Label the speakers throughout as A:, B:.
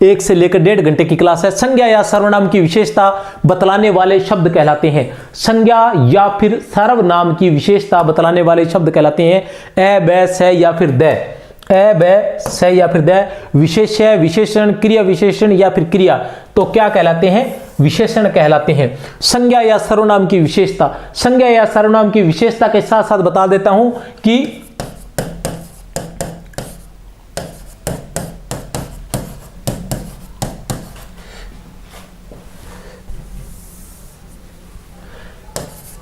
A: 1 से लेकर 1.5 घंटे की क्लास है। संज्ञा या सर्वनाम की विशेषता बतलाने वाले शब्द कहलाते हैं। संज्ञा या फिर सर्वनाम की विशेषता बतलाने वाले शब्द कहलाते हैं ए, बै, से या फिर द। ए, बै, से या फिर द। विशेष्य, विशेषण, क्रिया विशेषण या फिर क्रिया तो क्या कहलाते हैं? विशेषण कहलाते हैं। संज्ञा या सर्वनाम की विशेषता, संज्ञा या सर्वनाम की विशेषता के साथ साथ बता देता हूं कि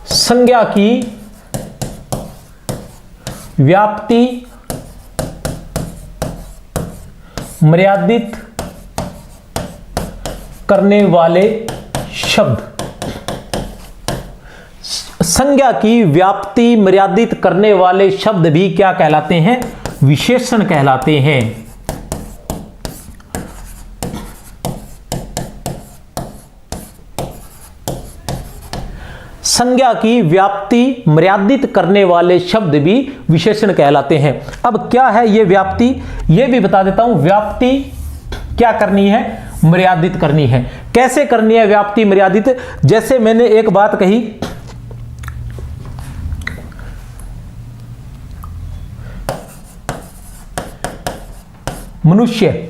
A: संज्ञा की व्याप्ति मर्यादित करने वाले शब्द, संज्ञा की व्याप्ति मर्यादित करने वाले शब्द भी क्या कहलाते हैं? विशेषण कहलाते हैं। संज्ञा की व्याप्ति मर्यादित करने वाले शब्द भी विशेषण कहलाते हैं। अब क्या है ये व्याप्ति, ये भी बता देता हूं। व्याप्ति क्या करनी है? मर्यादित करनी है। कैसे करनी है व्याप्ति मर्यादित? जैसे मैंने एक बात कही, मनुष्य,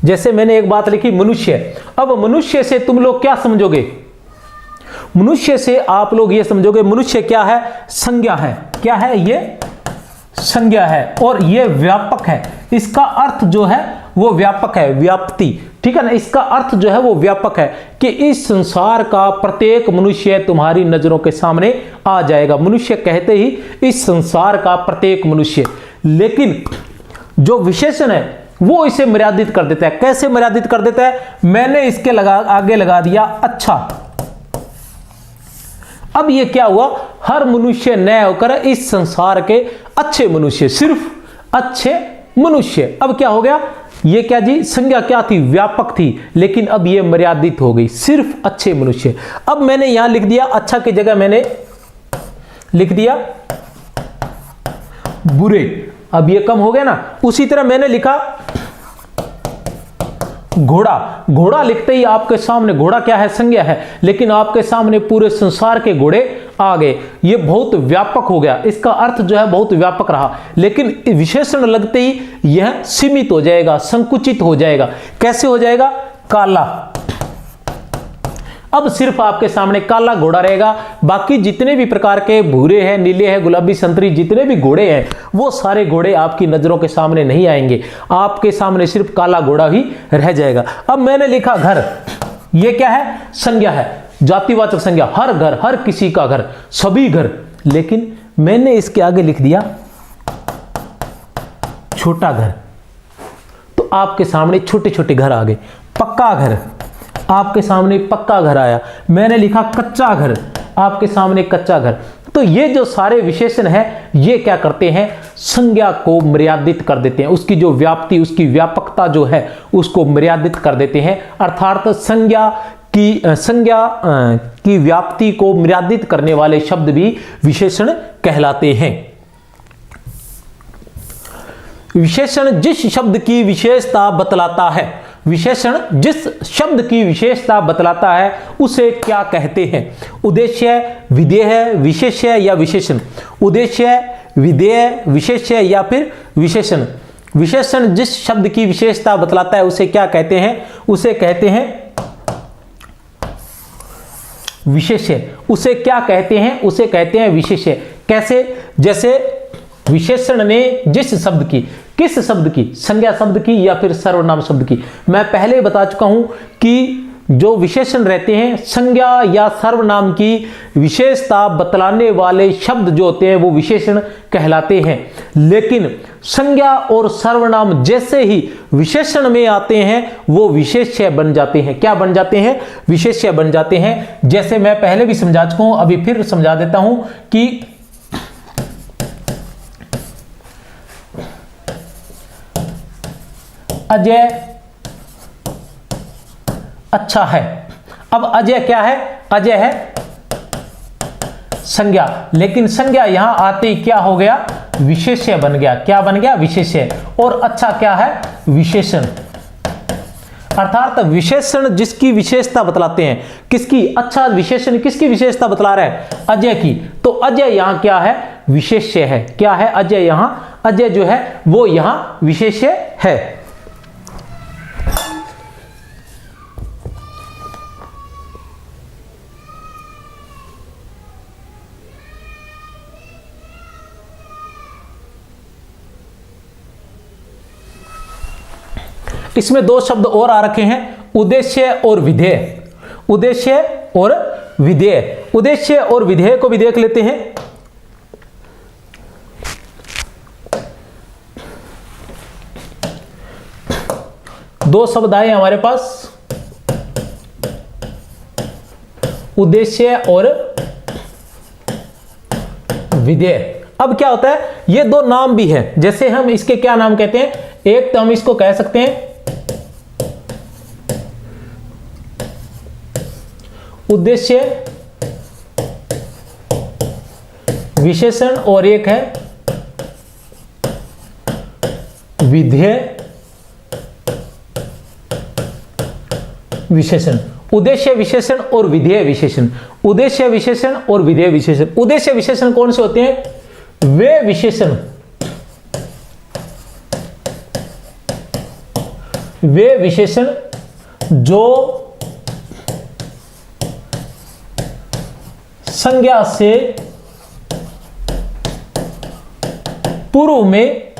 A: जैसे मैंने एक बात लिखी मनुष्य। अब मनुष्य से तुम लोग क्या समझोगे? मनुष्य से आप लोग ये समझोगे मनुष्य क्या है? संज्ञा है। क्या है ये? संज्ञा है और ये व्यापक है। इसका अर्थ जो है वो व्यापक है, व्याप्ति, ठीक है ना। इसका अर्थ जो है वो व्यापक है कि इस संसार का प्रत्येक मनुष्य तुम्हारी नजरों के सामने आ जाएगा। मनुष्य कहते ही इस संसार का प्रत्येक मनुष्य। लेकिन जो विशेषण है वो इसे मर्यादित कर देता है। कैसे मर्यादित कर देता है? मैंने इसके आगे लगा दिया अच्छा। अब ये क्या हुआ? हर मनुष्य न होकर इस संसार के अच्छे मनुष्य, सिर्फ अच्छे मनुष्य। अब क्या हो गया? ये क्या जी? संज्ञा क्या थी? व्यापक थी, लेकिन अब ये मर्यादित हो गई, सिर्फ अच्छे मनुष्य। अब मैंने यहां लिख दिया अच्छा की जगह मैंने लिख दिया बुरे। अब ये कम हो गया ना। उसी तरह मैंने लिखा घोड़ा। घोड़ा लिखते ही आपके सामने घोड़ा क्या है? संज्ञा है, लेकिन आपके सामने पूरे संसार के घोड़े आ गए। ये बहुत व्यापक हो गया, इसका अर्थ जो है बहुत व्यापक रहा। लेकिन विशेषण लगते ही यह सीमित हो जाएगा, संकुचित हो जाएगा। कैसे हो जाएगा? काला। अब सिर्फ आपके सामने काला घोड़ा रहेगा। बाकी जितने भी प्रकार के भूरे हैं, नीले हैं, गुलाबी, संतरी, जितने भी घोड़े हैं वो सारे घोड़े आपकी नजरों के सामने नहीं आएंगे। आपके सामने सिर्फ काला घोड़ा ही रह जाएगा। अब मैंने लिखा घर। ये क्या है? संज्ञा है, जातिवाचक संज्ञा। हर घर, हर किसी का घर, सभी घर। लेकिन मैंने इसके आगे लिख दिया छोटा घर। तो आपके सामने छोटे छोटे घर आ गए। पक्का घर, आपके सामने पक्का घर आया। मैंने लिखा कच्चा घर, आपके सामने कच्चा घर। तो ये जो सारे विशेषण हैं ये क्या करते हैं? संज्ञा को मर्यादित कर देते हैं। उसकी जो व्याप्ति, उसकी व्यापकता जो है उसको मर्यादित कर देते हैं। अर्थात संज्ञा की व्याप्ति को मर्यादित करने वाले शब्द भी विशेषण कहलाते हैं। विशेषण जिस शब्द की विशेषता बतलाता है, विशेषण जिस शब्द की विशेषता बतलाता है उसे क्या कहते हैं? उद्देश्य, विधेय, विशेष्य या विशेषण। उद्देश्य, विधेय, विशेष्य या फिर विशेषण। विशेषण जिस शब्द की विशेषता बतलाता है उसे क्या कहते हैं? उसे कहते हैं विशेष्य। उसे क्या कहते हैं? उसे कहते हैं विशेष्य। कैसे? जैसे विशेषण ने जिस शब्द की, किस शब्द की? संज्ञा शब्द की या फिर सर्वनाम शब्द की। मैं पहले बता चुका हूं कि जो विशेषण रहते हैं, संज्ञा या सर्वनाम की विशेषता बतलाने वाले शब्द जो होते हैं वो विशेषण कहलाते हैं। लेकिन संज्ञा और सर्वनाम जैसे ही विशेषण में आते हैं वो विशेष्य बन जाते हैं। क्या बन जाते हैं? विशेष्य बन जाते हैं। जैसे मैं पहले भी समझा चुका हूं, अभी फिर समझा देता हूं कि अजय अच्छा है। अब अजय क्या है? अजय है संज्ञा, लेकिन संज्ञा यहां आते ही क्या हो गया? विशेष्य बन गया। क्या बन गया? विशेष्य। और अच्छा क्या है? विशेषण। अर्थात विशेषण जिसकी विशेषता बतलाते हैं। किसकी? अच्छा विशेषण किसकी विशेषता बतला रहा है? अजय की। तो अजय यहां क्या है? विशेष्य है। क्या है? अजय यहां, अजय जो है वो यहां विशेष्य है। इसमें दो शब्द और आ रखे हैं, उद्देश्य और विधेय। उद्देश्य और विधेय। उद्देश्य और विधेय को भी देख लेते हैं। दो शब्द आए हमारे पास, उद्देश्य और विधेय। अब क्या होता है, ये दो नाम भी है। जैसे हम इसके क्या नाम कहते हैं? एक तो हम इसको कह सकते हैं उद्देश्य विशेषण और एक है विधेय विशेषण। उद्देश्य विशेषण और विधेय विशेषण। उद्देश्य विशेषण और विधेय विशेषण। उद्देश्य विशेषण कौन से होते हैं? वे विशेषण, वे विशेषण जो संज्ञा से पूर्व में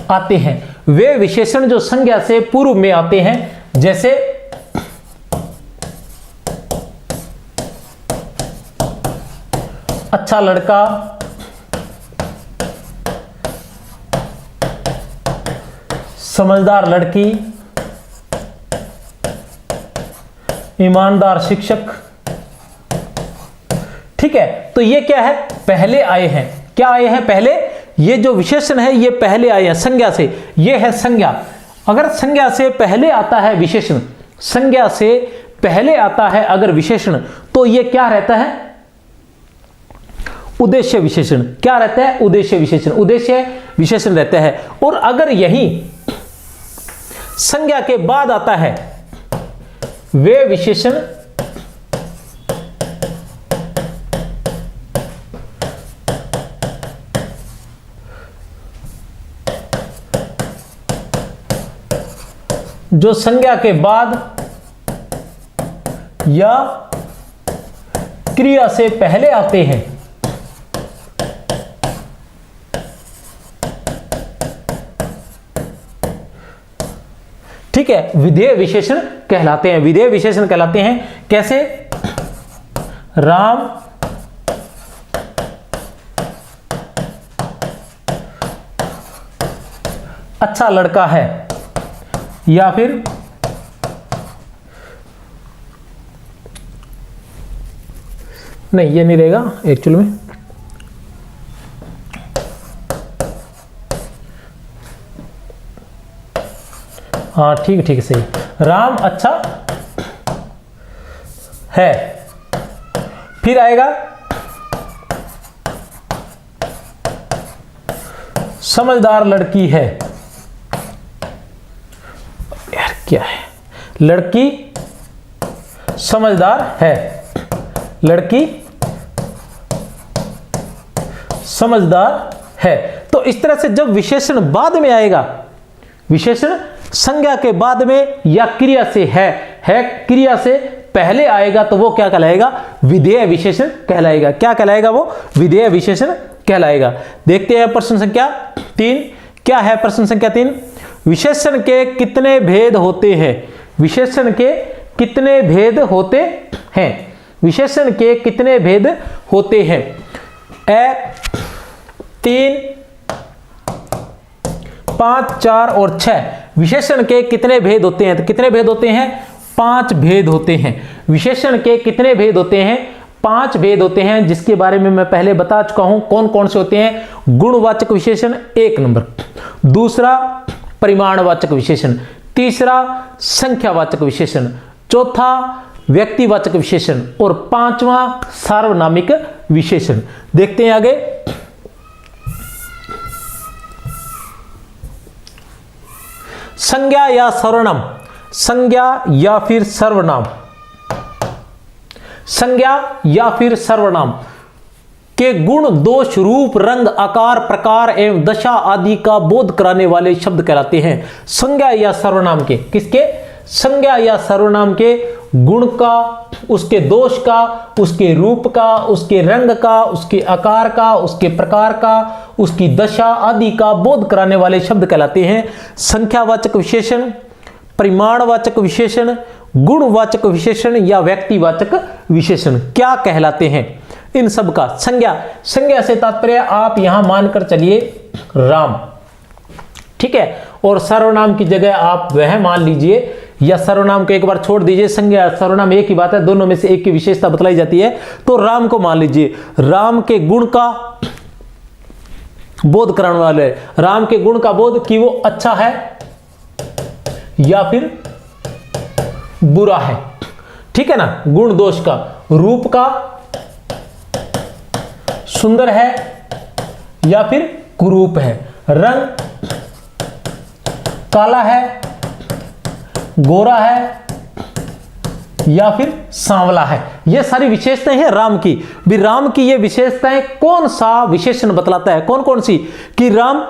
A: आते हैं। वे विशेषण जो संज्ञा से पूर्व में आते हैं। जैसे अच्छा लड़का, समझदार लड़की, ईमानदार शिक्षक। ठीक है, तो ये क्या है? पहले आए हैं। क्या आए हैं? पहले। ये जो विशेषण है ये पहले आए हैं संज्ञा से। ये है संज्ञा। अगर संज्ञा से पहले आता है विशेषण, संज्ञा से पहले आता है अगर विशेषण, तो ये क्या रहता है? उद्देश्य विशेषण। क्या रहता है? उद्देश्य विशेषण। उद्देश्य विशेषण रहता है। और अगर यही संज्ञा के बाद आता है वे विशेषण जो संज्ञा के बाद या क्रिया से पहले आते हैं, ठीक है, विधेय विशेषण कहलाते हैं। विधेय विशेषण कहलाते हैं। कैसे? राम अच्छा लड़का है, या फिर नहीं, ये नहीं रहेगा एक्चुअल में। हाँ ठीक है सही। राम अच्छा है, फिर आएगा समझदार लड़की है। यार क्या है? लड़की समझदार है, लड़की समझदार है। तो इस तरह से जब विशेषण बाद में आएगा, विशेषण संज्ञा के बाद में या क्रिया से है क्रिया से पहले आएगा, तो वो क्या कहलाएगा? विधेय विशेषण कहलाएगा। क्या कहलाएगा? वो विधेय विशेषण कहलाएगा। देखते हैं प्रश्न संख्या 3 क्या है। प्रश्न संख्या 3, विशेषण के कितने भेद होते हैं? विशेषण के कितने भेद होते हैं? विशेषण के कितने भेद होते हैं? 3, 5, 4 और 6। विशेषण के कितने भेद होते हैं? तो कितने भेद होते हैं? 5 भेद होते हैं। विशेषण के कितने भेद होते हैं? 5 भेद होते हैं, जिसके बारे में मैं पहले बता चुका हूं। कौन कौन से होते हैं? गुणवाचक विशेषण 1 नंबर, दूसरा परिमाणवाचक विशेषण, तीसरा संख्यावाचक विशेषण, चौथा व्यक्तिवाचक विशेषण और पांचवा सार्वनामिक विशेषण। देखते हैं आगे। संज्ञा या सर्वनाम, संज्ञा या फिर सर्वनाम, संज्ञा या फिर सर्वनाम के गुण, दोष, रूप, रंग, आकार, प्रकार एवं दशा आदि का बोध कराने वाले शब्द कहलाते हैं। संज्ञा या सर्वनाम के, किसके? संज्ञा या सर्वनाम के गुण का, उसके दोष का, उसके रूप का, उसके रंग का, उसके आकार का, उसके प्रकार का, उसकी दशा आदि का बोध कराने वाले शब्द कहलाते हैं संख्यावाचक विशेषण, परिमाणवाचक विशेषण, गुणवाचक विशेषण या व्यक्तिवाचक विशेषण। क्या कहलाते हैं इन सब का? संज्ञा, संज्ञा से तात्पर्य आप यहां मानकर चलिए राम, ठीक है, और सर्वनाम की जगह आप वह मान लीजिए, या सर्वनाम को एक बार छोड़ दीजिए, संज्ञा सर्वनाम एक ही बात है, दोनों में से एक की विशेषता बतलाई जाती है। तो राम को मान लीजिए, राम के गुण का बोध कराने वाले, राम के गुण का बोध कि वो अच्छा है या फिर बुरा है, ठीक है ना, गुण दोष का, रूप का, सुंदर है या फिर कुरूप है, रंग काला है, गोरा है या फिर सांवला है। ये सारी विशेषताएं हैं राम की। भी राम की ये विशेषताएं कौन सा विशेषण बतलाता है? कौन कौन सी? कि राम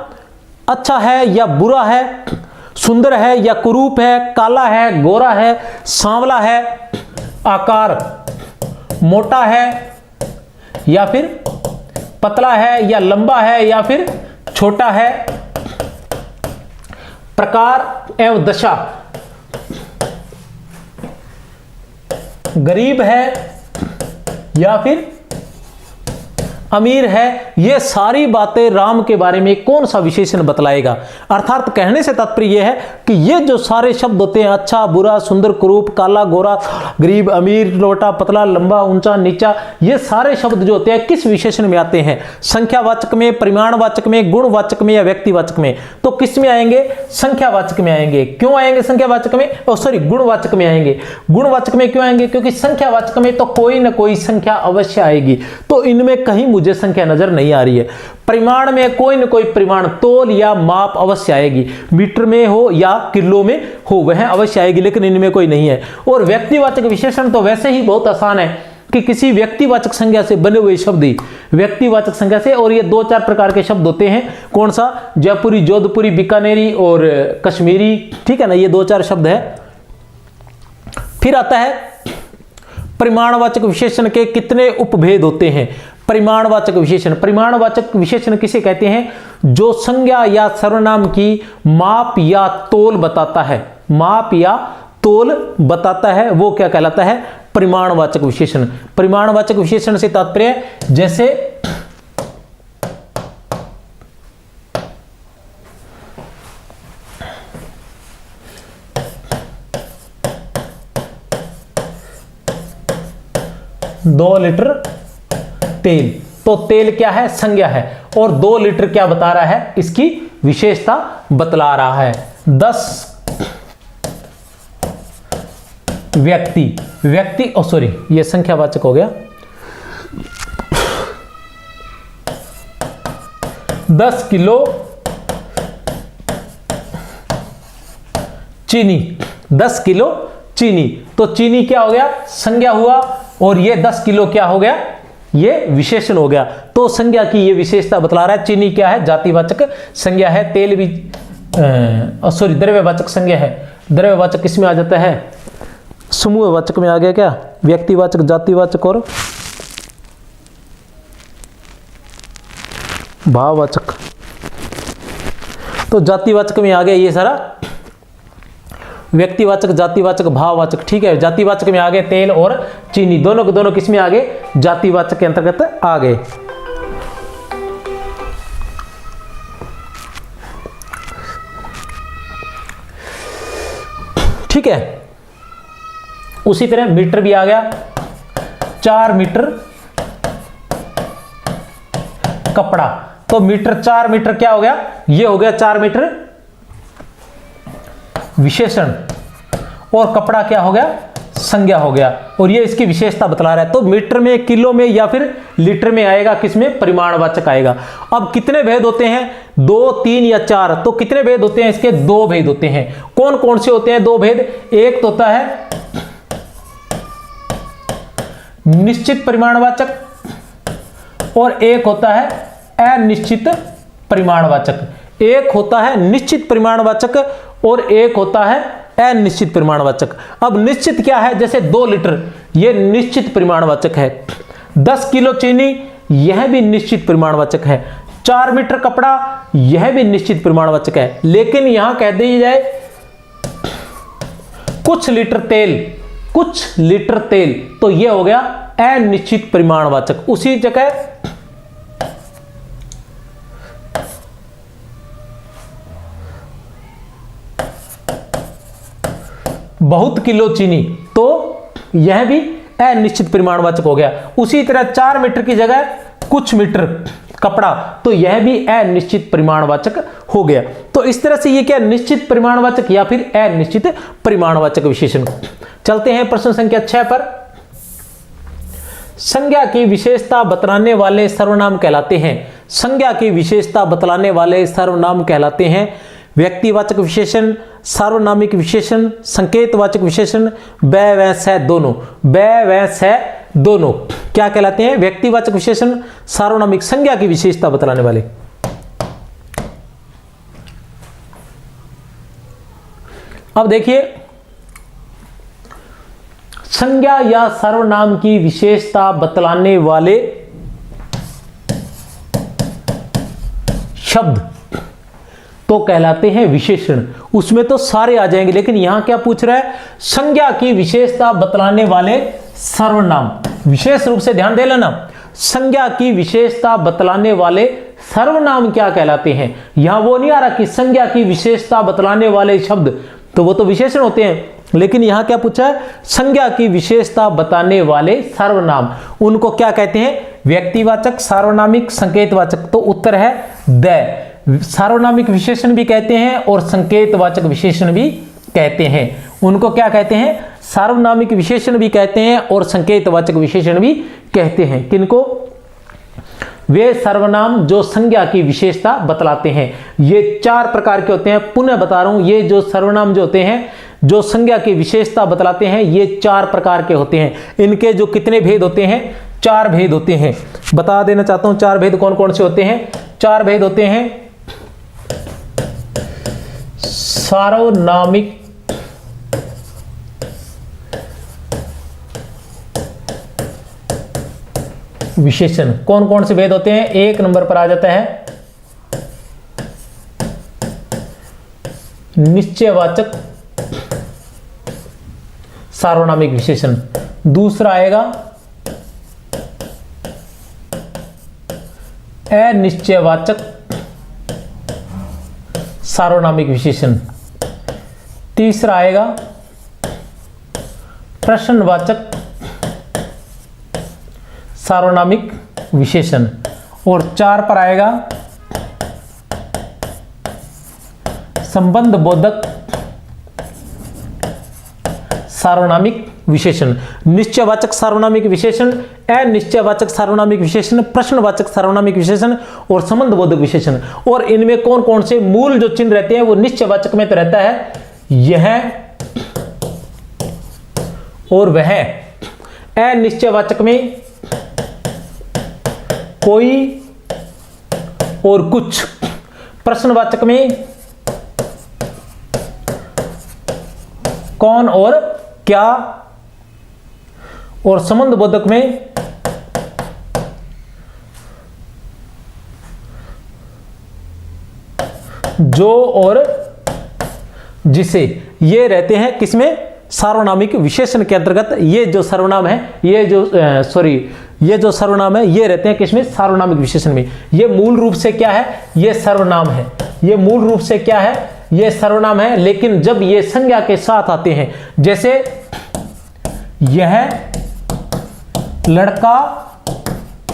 A: अच्छा है या बुरा है, सुंदर है या कुरूप है, काला है, गोरा है, सांवला है, आकार मोटा है या फिर पतला है, या लंबा है या फिर छोटा है, प्रकार एवं दशा, गरीब है या फिर अमीर है। ये सारी बातें राम के बारे में कौन सा विशेषण बतलाएगा? अर्थात कहने से तात्पर्य यह है कि ये जो सारे शब्द होते हैं, अच्छा, बुरा, सुंदर, कुरूप, काला, गोरा, गरीब, अमीर, लोटा, पतला, लंबा, ऊंचा, नीचा, ये सारे शब्द जो होते हैं किस विशेषण में आते हैं? संख्यावाचक में, परिमाणवाचक में, गुणवाचक में या व्यक्तिवाचक में? तो किस में आएंगे? संख्यावाचक में आएंगे। क्यों आएंगे संख्यावाचक में? सॉरी, गुणवाचक में आएंगे। गुणवाचक में क्यों आएंगे? क्योंकि संख्यावाचक में तो कोई ना कोई संख्या अवश्य आएगी, तो इनमें कहीं मुझे संख्या नजर नहीं आ रही है। परिमाण में कोई न कोई परिमाण, तोल या माप अवश्य आएगी, मीटर में हो या किलो में हो, वह अवश्य आएगी, लेकिन इनमें कोई नहीं है। और व्यक्तिवाचक विशेषण तो वैसे ही बहुत आसान है कि किसी व्यक्तिवाचक संज्ञा से बने हुए शब्द ही व्यक्तिवाचक संज्ञा से, और ये दो चार प्रकार के शब्द होते हैं। कौन सा? जयपुरी, जोधपुरी, बीकानेरी और कश्मीरी, ठीक है ना, ये दो चार शब्द है। फिर आता है परिमाणवाचक विशेषण के कितने उपभेद होते हैं? परिमाणवाचक विशेषण, परिमाणवाचक विशेषण किसे कहते हैं? जो संज्ञा या सर्वनाम की माप या तोल बताता है, माप या तोल बताता है, वो क्या कहलाता है? परिमाणवाचक विशेषण। परिमाणवाचक विशेषण से तात्पर्य जैसे दो लीटर तेल, तो तेल क्या है? संज्ञा है, और 2 लीटर क्या बता रहा है? इसकी विशेषता बतला रहा है। 10 व्यक्ति सॉरी, ये संख्यावाचक हो गया। 10 किलो चीनी, 10 किलो चीनी, तो चीनी क्या हो गया? संज्ञा हुआ, और ये 10 किलो क्या हो गया? ये विशेषण हो गया। तो संज्ञा की ये विशेषता बतला रहा है। चीनी क्या है? जातिवाचक संज्ञा है। तेल भी सॉरी, द्रव्यवाचक संज्ञा है। द्रव्यवाचक किसमें आ जाता है? समूहवाचक में आ गया क्या? व्यक्तिवाचक, जातिवाचक और भाववाचक, तो जातिवाचक में आ गया ये सारा। व्यक्तिवाचक, जातिवाचक, भाववाचक, ठीक है। जातिवाचक में आ गए तेल और चीनी, दोनों के दोनों किसमें आ गए? जातिवाचक के अंतर्गत आ गए। ठीक है। उसी तरह मीटर भी आ गया। 4 मीटर कपड़ा, तो मीटर 4 मीटर क्या हो गया? ये हो गया 4 मीटर विशेषण, और कपड़ा क्या हो गया? संज्ञा हो गया और ये इसकी विशेषता बतला रहा है। तो मीटर में, किलो में या फिर लीटर में आएगा, किसमें? परिमाणवाचक आएगा। अब कितने भेद होते हैं? 2, 3 या 4? तो कितने भेद होते हैं इसके? 2 भेद होते हैं। कौन कौन से होते हैं 2 भेद? एक तो होता है निश्चित परिमाणवाचक और एक होता है अनिश्चित परिमाणवाचक। एक होता है निश्चित परिमाणवाचक और एक होता है अनिश्चित परिमाणवाचक। अब निश्चित क्या है? जैसे 2 लीटर, यह निश्चित परिमाणवाचक है। 10 किलो चीनी, यह भी निश्चित परिमाणवाचक है। 4 मीटर कपड़ा, यह भी निश्चित परिमाणवाचक है। लेकिन यहां कह दी जाए कुछ लीटर तेल, तो यह हो गया अनिश्चित परिमाणवाचक। उसी जगह बहुत किलो चीनी, तो यह भी अनिश्चित परिमाणवाचक हो गया। उसी तरह 4 मीटर की जगह कुछ मीटर कपड़ा, तो यह भी अनिश्चित परिमाणवाचक हो गया। तो इस तरह से ये क्या? निश्चित परिमाणवाचक या फिर अनिश्चित परिमाणवाचक विशेषण। चलते हैं प्रश्न संख्या 6 पर। संज्ञा की विशेषता बतलाने वाले सर्वनाम कहलाते हैं। संज्ञा की विशेषता बतलाने वाले सर्वनाम कहलाते हैं व्यक्तिवाचक विशेषण, सार्वनामिक विशेषण, संकेतवाचक विशेषण, बै व सह दोनों। बै व सह दोनों क्या कहलाते हैं? व्यक्तिवाचक विशेषण, सार्वनामिक, संज्ञा की विशेषता बतलाने वाले। अब देखिए, संज्ञा या सर्वनाम की विशेषता बतलाने वाले शब्द तो कहलाते हैं विशेषण। उसमें तो सारे आ जाएंगे, लेकिन यहां क्या पूछ रहा है? संज्ञा की विशेषता बतलाने वाले सर्वनाम। विशेष रूप से ध्यान दे लेना, संज्ञा की विशेषता बतलाने वाले सर्वनाम क्या कहलाते हैं। यहां वो नहीं आ रहा कि संज्ञा की विशेषता बतलाने वाले शब्द, तो वो तो विशेषण होते हैं। लेकिन यहां क्या पूछा है? संज्ञा की विशेषता बताने वाले सर्वनाम, उनको क्या कहते हैं? व्यक्तिवाचक, सार्वनामिक, संकेतवाचक। तो उत्तर है द। सार्वनामिक विशेषण भी कहते हैं और संकेतवाचक विशेषण भी कहते हैं। उनको क्या कहते हैं? सार्वनामिक विशेषण भी कहते हैं और संकेतवाचक विशेषण भी कहते हैं। किनको? वे सर्वनाम जो संज्ञा की विशेषता बतलाते हैं। ये 4 प्रकार के होते हैं। पुनः बता रहा हूं, ये जो सर्वनाम जो होते हैं जो संज्ञा की विशेषता बतलाते हैं, ये 4 प्रकार के होते हैं। इनके जो कितने भेद होते हैं? 4 भेद होते हैं। बता देना चाहता हूं 4 भेद कौन कौन से होते हैं। 4 भेद होते हैं सार्वनामिक, विशेषण। कौन कौन से भेद होते हैं? 1 नंबर पर आ जाता है निश्चयवाचक सार्वनामिक विशेषण। दूसरा आएगा अनिश्चयवाचक सार्वनामिक विशेषण। तीसरा आएगा प्रश्नवाचक सार्वनामिक विशेषण। और 4 पर आएगा संबंध बोधक सार्वनामिक विशेषण। निश्चयवाचक सार्वनामिक विशेषण, अनिश्चयवाचक सार्वनामिक विशेषण, प्रश्नवाचक सार्वनामिक विशेषण और संबंध बोधक विशेषण। और इनमें कौन कौन से मूल जो चिन्ह रहते हैं? वो निश्चयवाचक में तो रहता है यह और वह। अनिश्चयवाचक में कोई और कुछ। प्रश्नवाचक में कौन और क्या। और संबंध बोधक में जो और जिसे। ये रहते हैं किसमें? सार्वनामिक विशेषण के अंतर्गत। ये जो सर्वनाम है, ये जो सर्वनाम है, ये रहते हैं किसमें? सार्वनामिक विशेषण में। ये मूल रूप से क्या है? ये सर्वनाम है। ये मूल रूप से क्या है? ये सर्वनाम है। लेकिन जब ये संज्ञा के साथ आते हैं, जैसे यह लड़का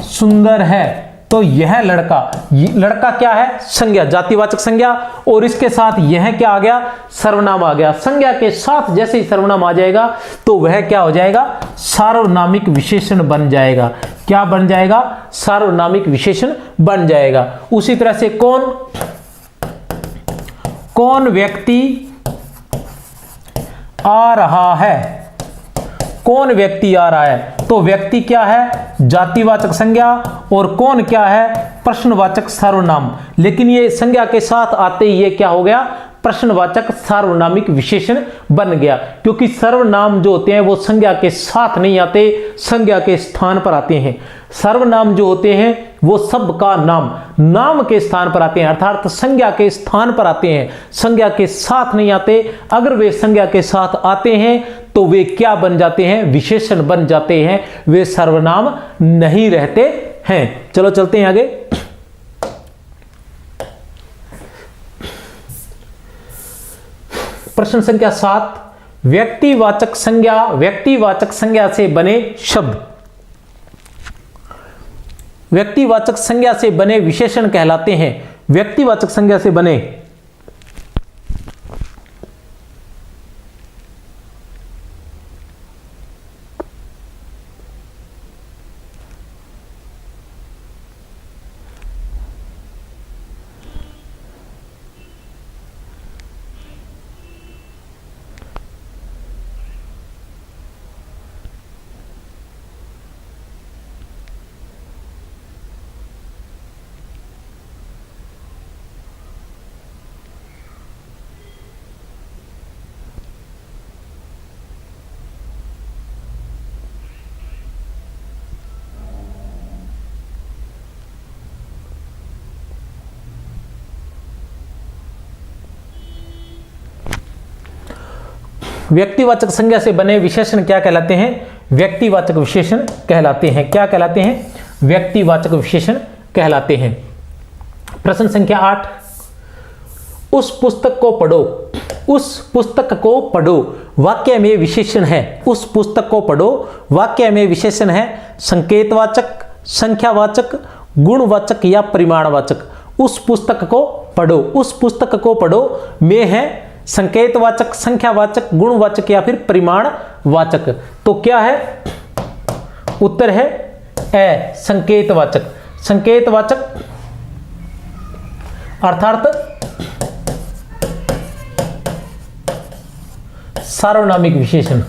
A: सुंदर है, तो यह लड़का क्या है? संज्ञा, जातिवाचक संज्ञा, और इसके साथ यह क्या आ गया? सर्वनाम आ गया। संज्ञा के साथ जैसे ही सर्वनाम आ जाएगा तो वह क्या हो जाएगा? सार्वनामिक विशेषण बन जाएगा। क्या बन जाएगा? सार्वनामिक विशेषण बन जाएगा। उसी तरह से कौन व्यक्ति आ रहा है? कौन व्यक्ति आ रहा है? तो व्यक्ति क्या है? जातिवाचक संज्ञा, और कौन क्या है? प्रश्नवाचक सर्वनाम। लेकिन ये संज्ञा के साथ आते ही ये क्या हो गया? प्रश्नवाचक सार्वनामिक विशेषण बन गया, क्योंकि सर्वनाम जो होते हैं वो संज्ञा के साथ नहीं आते, संज्ञा के स्थान पर आते हैं। सर्वनाम जो होते हैं वो सब का नाम के स्थान पर आते हैं, अर्थात संज्ञा के स्थान पर आते हैं, संज्ञा के साथ नहीं आते। अगर वे संज्ञा के साथ आते हैं तो वे क्या बन जाते हैं? विशेषण बन जाते हैं, वे सर्वनाम नहीं रहते हैं। चलो चलते हैं आगे। प्रश्न संख्या 7, व्यक्तिवाचक संज्ञा से बने शब्द, व्यक्तिवाचक संज्ञा से बने विशेषण कहलाते हैं। व्यक्तिवाचक संज्ञा से बने व्यक्तिवाचक संज्ञा से बने विशेषण क्या कहलाते हैं? व्यक्तिवाचक विशेषण कहलाते हैं। क्या कहलाते हैं? व्यक्तिवाचक विशेषण कहलाते हैं। प्रश्न संख्या 8, उस पुस्तक को पढ़ो। उस पुस्तक को पढ़ो वाक्य में विशेषण है। उस पुस्तक को पढ़ो वाक्य में विशेषण है संकेतवाचक, संख्यावाचक, गुणवाचक या परिमाणवाचक। उस पुस्तक को पढ़ो, उस पुस्तक को पढ़ो में है संकेतवाचक, संख्यावाचक, गुणवाचक या फिर परिमाणवाचक। तो क्या है? उत्तर है ए, संकेतवाचक। संकेतवाचक अर्थात सार्वनामिक विशेषण।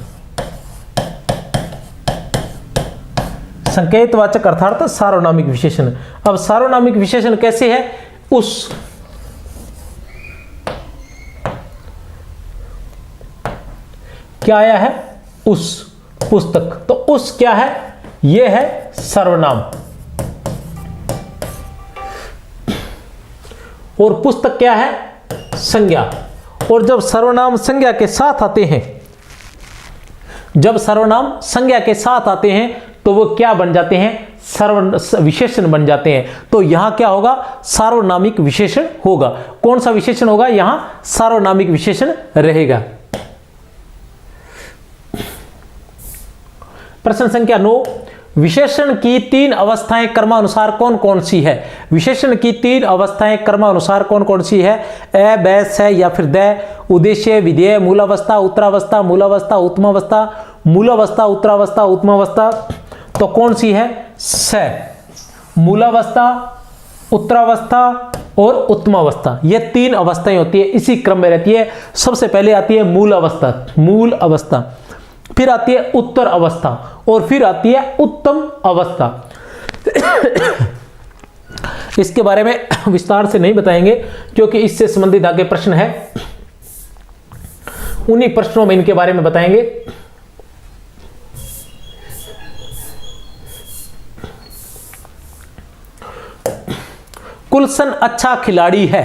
A: संकेतवाचक अर्थात सार्वनामिक विशेषण। अब सार्वनामिक विशेषण कैसे है? उस, क्या आया है? उस पुस्तक, तो उस क्या है? यह है सर्वनाम, और पुस्तक क्या है? संज्ञा। और जब सर्वनाम संज्ञा के साथ आते हैं, जब सर्वनाम संज्ञा के साथ आते हैं तो वो क्या बन जाते हैं? विशेषण बन जाते हैं। तो यहां क्या होगा? सार्वनामिक विशेषण होगा। कौन सा विशेषण होगा? यहां सार्वनामिक विशेषण रहेगा। प्रश्न संख्या 9, विशेषण की 3 अवस्थाएं क्रमानुसार कौन कौन सी है? विशेषण की 3 अवस्थाएं क्रमानुसार कौन कौन सी है? ए, बै, से या फिर द, उद्देश्य, विधेय, मूलावस्था, उत्तरावस्था, मूलावस्था, उत्तमावस्था, मूलावस्था, उत्तरावस्था, उत्तमावस्था। तो कौन सी है? से, मूलावस्था, उत्तरावस्था और उत्तमावस्था। ये 3 अवस्थाएं होती है, इसी क्रम में रहती है। सबसे पहले आती है मूल अवस्था, मूल अवस्था, फिर आती है उत्तर अवस्था, और फिर आती है उत्तम अवस्था। इसके बारे में विस्तार से नहीं बताएंगे, क्योंकि इससे संबंधित आगे प्रश्न है, उन्हीं प्रश्नों में इनके बारे में बताएंगे। कुलसन अच्छा खिलाड़ी है,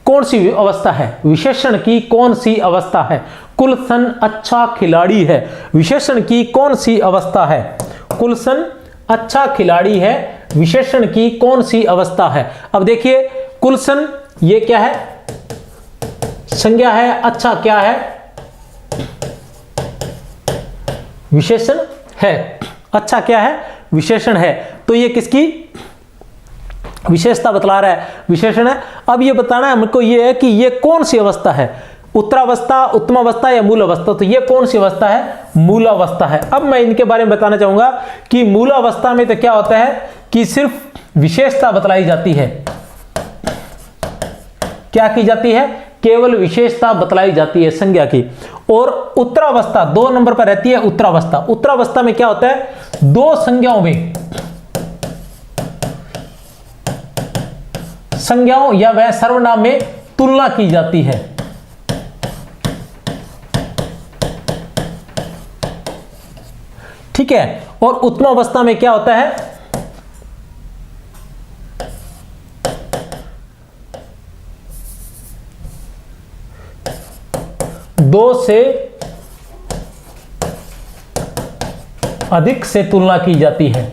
A: कौन सी अवस्था है? विशेषण की कौन सी अवस्था है? कुलसन अच्छा खिलाड़ी है, विशेषण की कौन सी अवस्था है? कुलसन अच्छा खिलाड़ी है, विशेषण की कौन सी अवस्था है? अब देखिए, कुलसन ये क्या है? संज्ञा है। अच्छा क्या है? विशेषण है। अच्छा क्या है? विशेषण है। तो ये किसकी विशेषता बतला रहा है, विशेषण है। अब ये बताना है हमको ये है कि ये कौन सी अवस्था है, उत्तरावस्था, उत्तमावस्था या मूल अवस्था। तो ये कौन सी अवस्था है, मूलावस्था है। अब मैं इनके बारे में बताना चाहूंगा कि मूलावस्था में तो क्या होता है कि सिर्फ विशेषता बतलाई जाती है। क्या की जाती है, केवल विशेषता बतलाई जाती है संज्ञा की। और उत्तरावस्था 2 नंबर पर रहती है उत्तरावस्था। उत्तरावस्था में क्या होता है, दो संज्ञाओं में, संज्ञाओं या वह सर्वनाम में तुलना की जाती है। ठीक है। और उत्तमावस्था में क्या होता है, दो से अधिक से तुलना की जाती है।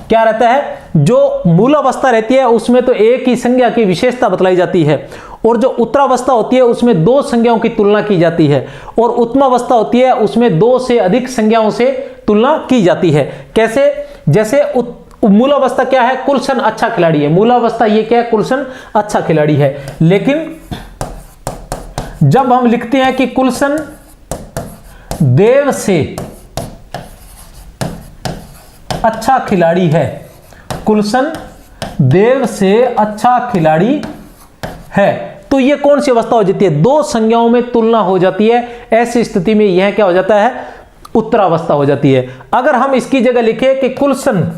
A: क्या रहता है, जो मूलावस्था रहती है उसमें तो एक ही संज्ञा की विशेषता बतलाई जाती है, और जो उत्तरावस्था होती है उसमें दो संज्ञाओं की तुलना की जाती है, और उत्तमावस्था होती है उसमें दो से अधिक संज्ञाओं से तुलना की जाती है। कैसे, जैसे मूलावस्था क्या है, कुलसन अच्छा खिलाड़ी है, मूलावस्था ये क्या है, कुलसन अच्छा खिलाड़ी है। लेकिन जब हम लिखते हैं कि कुलसन देव से अच्छा खिलाड़ी है, कुलसन देव से अच्छा खिलाड़ी है, तो ये कौन सी अवस्था हो जाती है, दो संज्ञाओं में तुलना हो जाती है। ऐसी स्थिति में यह क्या हो जाता है, उत्तरावस्था हो जाती है। अगर हम इसकी जगह लिखें कि कुलसन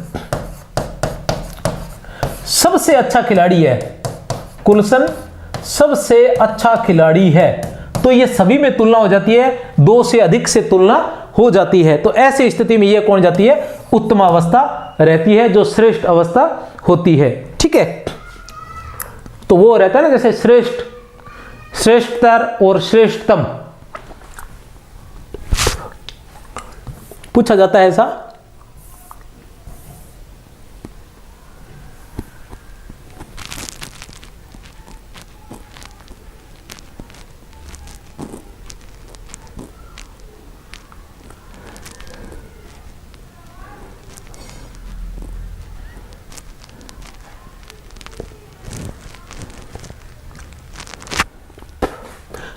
A: सबसे अच्छा खिलाड़ी है, कुलसन सबसे अच्छा खिलाड़ी है, तो ये सभी में तुलना हो जाती है, दो से अधिक से तुलना हो जाती है। तो ऐसी स्थिति में यह कौन जाती है, उत्तमावस्था रहती है, जो श्रेष्ठ अवस्था होती है। ठीक है। तो वो रहता है ना, जैसे श्रेष्ठ, श्रेष्ठतर और श्रेष्ठतम पूछा जाता है ऐसा।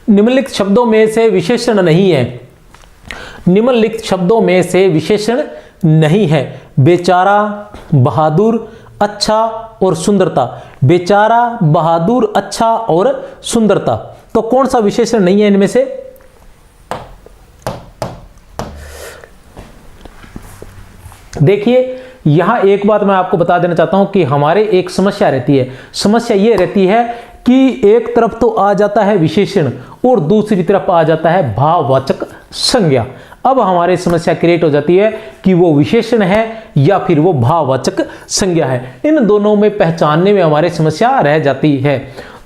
A: निम्नलिखित शब्दों में से विशेषण नहीं है, निम्नलिखित शब्दों में से विशेषण नहीं है, बेचारा, बहादुर, अच्छा और सुंदरता। बेचारा, बहादुर, अच्छा और सुंदरता, तो कौन सा विशेषण नहीं है इनमें से, देखिए यहां एक बात मैं आपको बता देना चाहता हूं कि हमारे एक समस्या रहती है। समस्या यह रहती है कि एक तरफ तो आ जाता है विशेषण और दूसरी तरफ आ जाता है भाववाचक संज्ञा। अब हमारी समस्या क्रिएट हो जाती है कि वो विशेषण है या फिर वो भाववाचक संज्ञा है। इन दोनों में पहचानने में हमारी समस्या रह जाती है।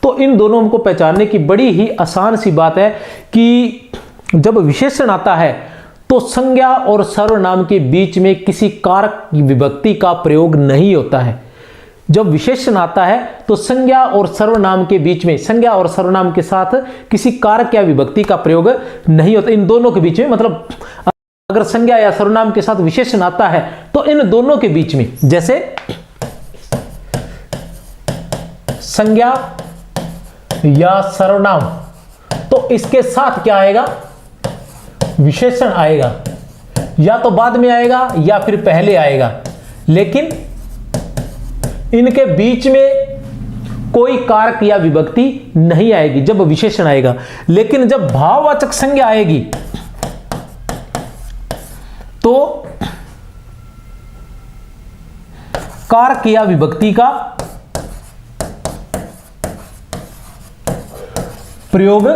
A: तो इन दोनों को पहचानने की बड़ी ही आसान सी बात है कि जब विशेषण आता है तो संज्ञा और सर्वनाम के बीच में किसी कारक विभक्ति का प्रयोग नहीं होता है। जब विशेषण आता है तो संज्ञा और सर्वनाम के बीच में, संज्ञा और सर्वनाम के साथ किसी कारक या विभक्ति का प्रयोग नहीं होता। इन दोनों के बीच में, मतलब अगर संज्ञा या सर्वनाम के साथ विशेषण आता है तो इन दोनों के बीच में, जैसे संज्ञा या सर्वनाम, तो इसके साथ क्या आएगा, विशेषण आएगा। या तो बाद में आएगा या फिर पहले आएगा, लेकिन इनके बीच में कोई कारक या विभक्ति नहीं आएगी जब विशेषण आएगा। लेकिन जब भाववाचक संज्ञा आएगी तो कारक या विभक्ति का प्रयोग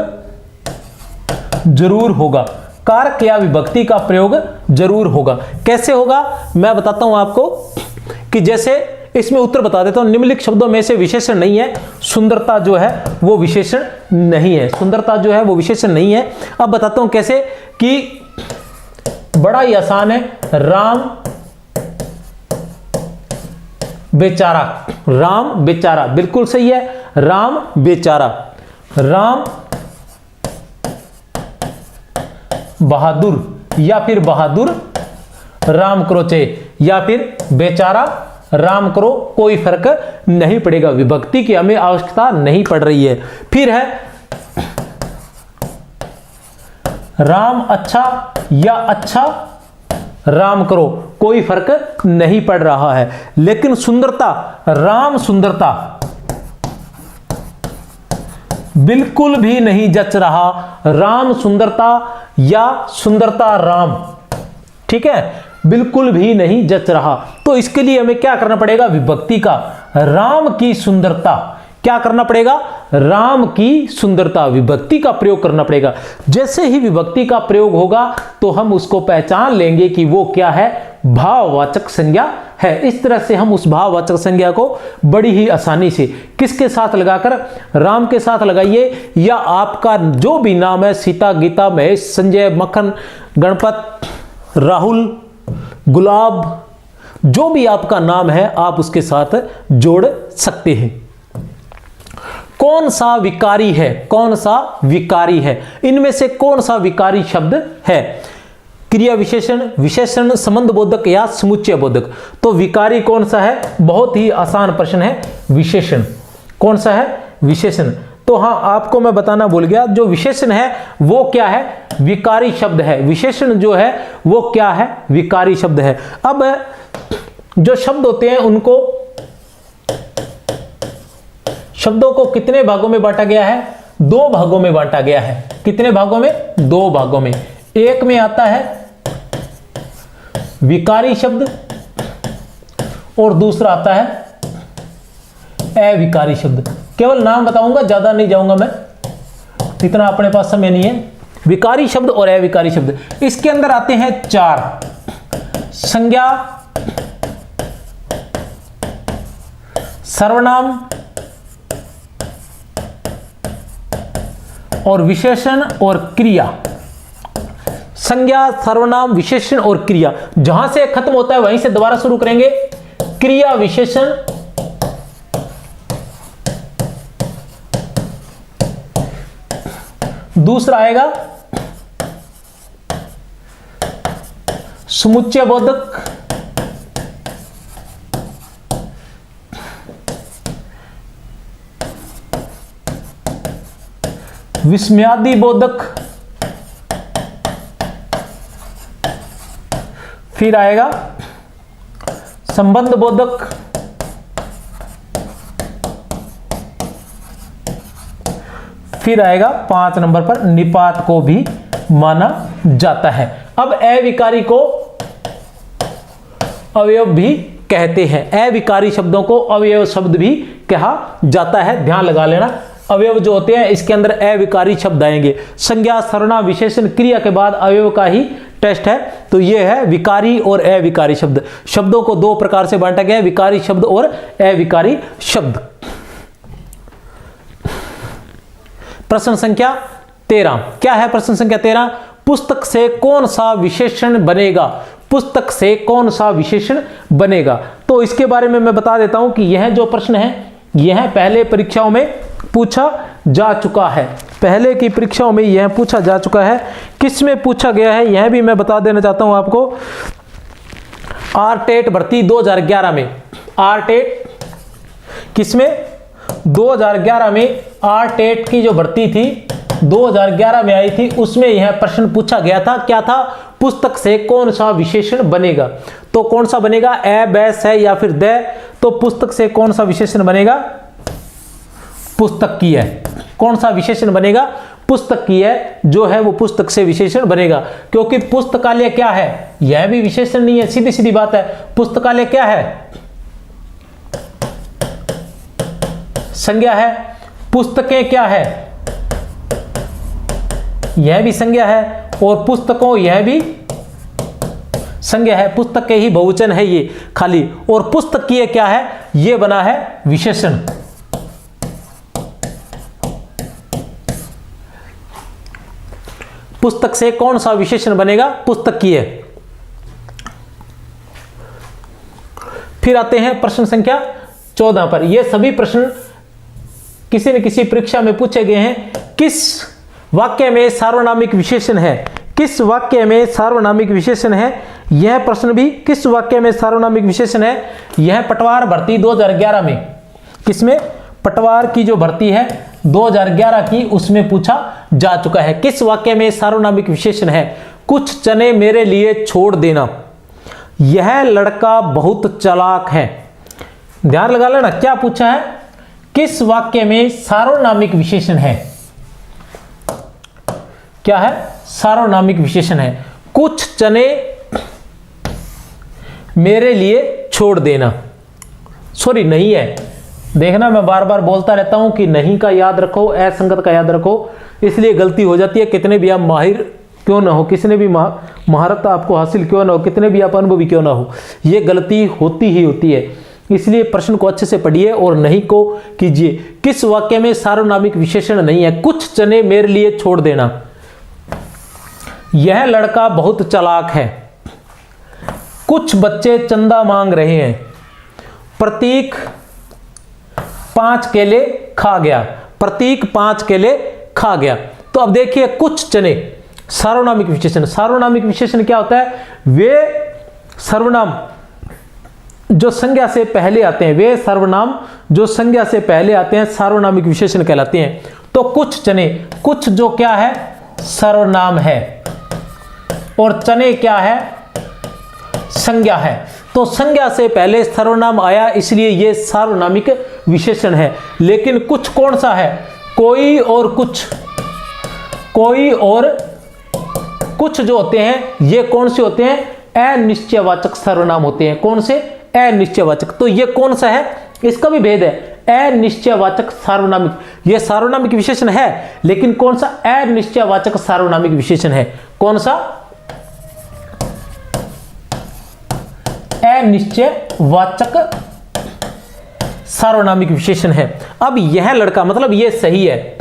A: जरूर होगा। कारक या विभक्ति का प्रयोग जरूर होगा। कैसे होगा मैं बताता हूं आपको, कि जैसे इसमें उत्तर बता देता हूं। निम्नलिखित शब्दों में से विशेषण नहीं है, सुंदरता जो है वो विशेषण नहीं है, सुंदरता जो है वो विशेषण नहीं है। अब बताता हूं कैसे, कि बड़ा ही आसान है, राम बेचारा, राम बेचारा, बिल्कुल सही है, राम बेचारा। राम बहादुर, या फिर बहादुर राम क्रोचे, या फिर बेचारा राम करो, कोई फर्क नहीं पड़ेगा, विभक्ति की हमें आवश्यकता नहीं पड़ रही है। फिर है राम अच्छा या अच्छा राम करो, कोई फर्क नहीं पड़ रहा है। लेकिन सुंदरता, राम सुंदरता बिल्कुल भी नहीं जच रहा, राम सुंदरता या सुंदरता राम, ठीक है, बिल्कुल भी नहीं जच रहा। तो इसके लिए हमें क्या करना पड़ेगा, विभक्ति का राम की सुंदरता, क्या करना पड़ेगा, राम की सुंदरता, विभक्ति का प्रयोग करना पड़ेगा। जैसे ही विभक्ति का प्रयोग होगा तो हम उसको पहचान लेंगे कि वो क्या है, भाववाचक संज्ञा है। इस तरह से हम उस भाववाचक संज्ञा को बड़ी ही आसानी से किसके साथ लगाकर, राम के साथ लगाइए, या आपका जो भी नाम है, सीता, गीता, महेश, संजय, मक्खन, गणपत, राहुल, गुलाब, जो भी आपका नाम है आप उसके साथ जोड़ सकते हैं। कौन सा विकारी है, कौन सा विकारी है, इनमें से कौन सा विकारी शब्द है, क्रिया विशेषण, विशेषण, संबंध बोधक या समुच्चय बोधक। तो विकारी कौन सा है, बहुत ही आसान प्रश्न है, विशेषण। कौन सा है, विशेषण। तो हाँ, आपको मैं बताना भूल गया, जो विशेषण है वो क्या है, विकारी शब्द है। विशेषण जो है वो क्या है, विकारी शब्द है। अब जो शब्द होते हैं उनको, शब्दों को कितने भागों में बांटा गया है, 2 भागों में बांटा गया है। कितने भागों में, 2 भागों में। एक में आता है विकारी शब्द और दूसरा आता है अविकारी शब्द। केवल नाम बताऊंगा, ज्यादा नहीं जाऊंगा मैं, इतना अपने पास समय नहीं है। विकारी शब्द और अविकारी शब्द, इसके अंदर आते हैं 4, संज्ञा, सर्वनाम और विशेषण और क्रिया। संज्ञा, सर्वनाम, विशेषण और क्रिया, जहां से खत्म होता है वहीं से दोबारा शुरू करेंगे। क्रिया विशेषण, दूसरा आएगा समुच्चय बोधक, विस्मयादि बोधक, फिर आएगा संबंध बोधक, फिर आएगा 5 नंबर पर निपात को भी माना जाता है। अब अविकारी को अवयव भी कहते हैं, अविकारी शब्दों को अवयव शब्द भी कहा जाता है, ध्यान लगा लेना। अवयव जो होते हैं इसके अंदर अविकारी शब्द आएंगे। संज्ञा, सर्वनाम, विशेषण, क्रिया के बाद अवयव का ही टेस्ट है। तो ये है विकारी और अविकारी शब्द। शब्दों को 2 प्रकार से बांटा गया है, विकारी शब्द और अविकारी शब्द। प्रश्न संख्या 13, क्या है प्रश्न संख्या 13, पुस्तक से कौन सा विशेषण बनेगा, पुस्तक से कौन सा विशेषण बनेगा। तो इसके बारे में मैं बता देता हूं कि यह जो प्रश्न है यह पहले परीक्षाओं में पूछा जा चुका है, पहले की परीक्षाओं में यह पूछा जा चुका है। किस में पूछा गया है यह भी मैं बता देना चाहता हूं आपको। आरटेट भर्ती 2011 में, आरटेट किसमें, 2011 में आरटेट की जो भर्ती थी 2011 में आई थी, उसमें यह प्रश्न पूछा गया था। क्या था, पुस्तक से कौन सा विशेषण बनेगा। तो कौन सा बनेगा, ए, बै, से या फिर द। तो पुस्तक से कौन सा विशेषण बनेगा, पुस्तक की है। कौन सा विशेषण बनेगा, पुस्तक की है, जो है वो पुस्तक से विशेषण बनेगा। क्योंकि पुस्तकालय क्या है, यह भी विशेषण नहीं है, सीधी सीधी बात है। पुस्तकालय क्या है, संज्ञा है। पुस्तकें क्या है, यह भी संज्ञा है। और पुस्तकों, यह भी संज्ञा है। पुस्तकें ही बहुवचन है ये खाली। और पुस्तकीय क्या है, ये बना है विशेषण। पुस्तक से कौन सा विशेषण बनेगा, पुस्तकीय। फिर आते हैं प्रश्न संख्या 14 पर। ये सभी प्रश्न किसी न किसी परीक्षा में पूछे गए हैं। किस वाक्य में सार्वनामिक विशेषण है, किस वाक्य में सार्वनामिक विशेषण है, यह प्रश्न भी किस वाक्य में सार्वनामिक विशेषण है? यह पटवार भर्ती 2011 में, किसमें? पटवार की जो भर्ती है 2011 की, उसमें पूछा जा चुका है। किस वाक्य में सार्वनामिक विशेषण है? कुछ चने मेरे लिए छोड़ देना। यह लड़का बहुत चालाक है। ध्यान लगा लेना, क्या पूछा है? किस वाक्य में सार्वनामिक विशेषण है? क्या है? सार्वनामिक विशेषण है। कुछ चने मेरे लिए छोड़ देना। सॉरी, नहीं है। देखना, मैं बार बार बोलता रहता हूं कि नहीं का याद रखो, असंगत का याद रखो, इसलिए गलती हो जाती है। कितने भी आप माहिर क्यों ना हो, किसने भी महारत आपको हासिल क्यों ना हो, कितने भी आप अनुभवी क्यों ना हो, ये गलती होती ही होती है। इसलिए प्रश्न को अच्छे से पढ़िए और नहीं को कीजिए। किस वाक्य में सार्वनामिक विशेषण नहीं है? कुछ चने मेरे लिए छोड़ देना। यह लड़का बहुत चालाक है। कुछ बच्चे चंदा मांग रहे हैं। प्रतीक 5 केले खा गया। प्रतीक 5 केले खा गया। तो अब देखिए, कुछ चने सार्वनामिक विशेषण। सार्वनामिक विशेषण क्या होता है? वे सर्वनाम जो संज्ञा से पहले आते हैं, वे सर्वनाम जो संज्ञा से पहले आते हैं सार्वनामिक विशेषण कहलाते हैं। तो कुछ चने, कुछ जो क्या है? सर्वनाम है, और चने क्या है? संज्ञा है। तो संज्ञा से पहले सर्वनाम आया, इसलिए यह सार्वनामिक विशेषण है। लेकिन कुछ कौन सा है? कोई और कुछ। कोई और कुछ जो होते हैं, ये कौन से होते हैं? अनिश्चयवाचक सर्वनाम होते हैं। कौन से? अनिश्चयवाचक। तो ये कौन सा है? इसका भी भेद है। अनिश्चयवाचक सार्वनामिक, ये सार्वनामिक विशेषण है, लेकिन कौन सा? अनिश्चयवाचक सार्वनामिक विशेषण है। कौन सा? अनिश्चयवाचक सार्वनामिक विशेषण है। अब यह लड़का, मतलब यह सही है।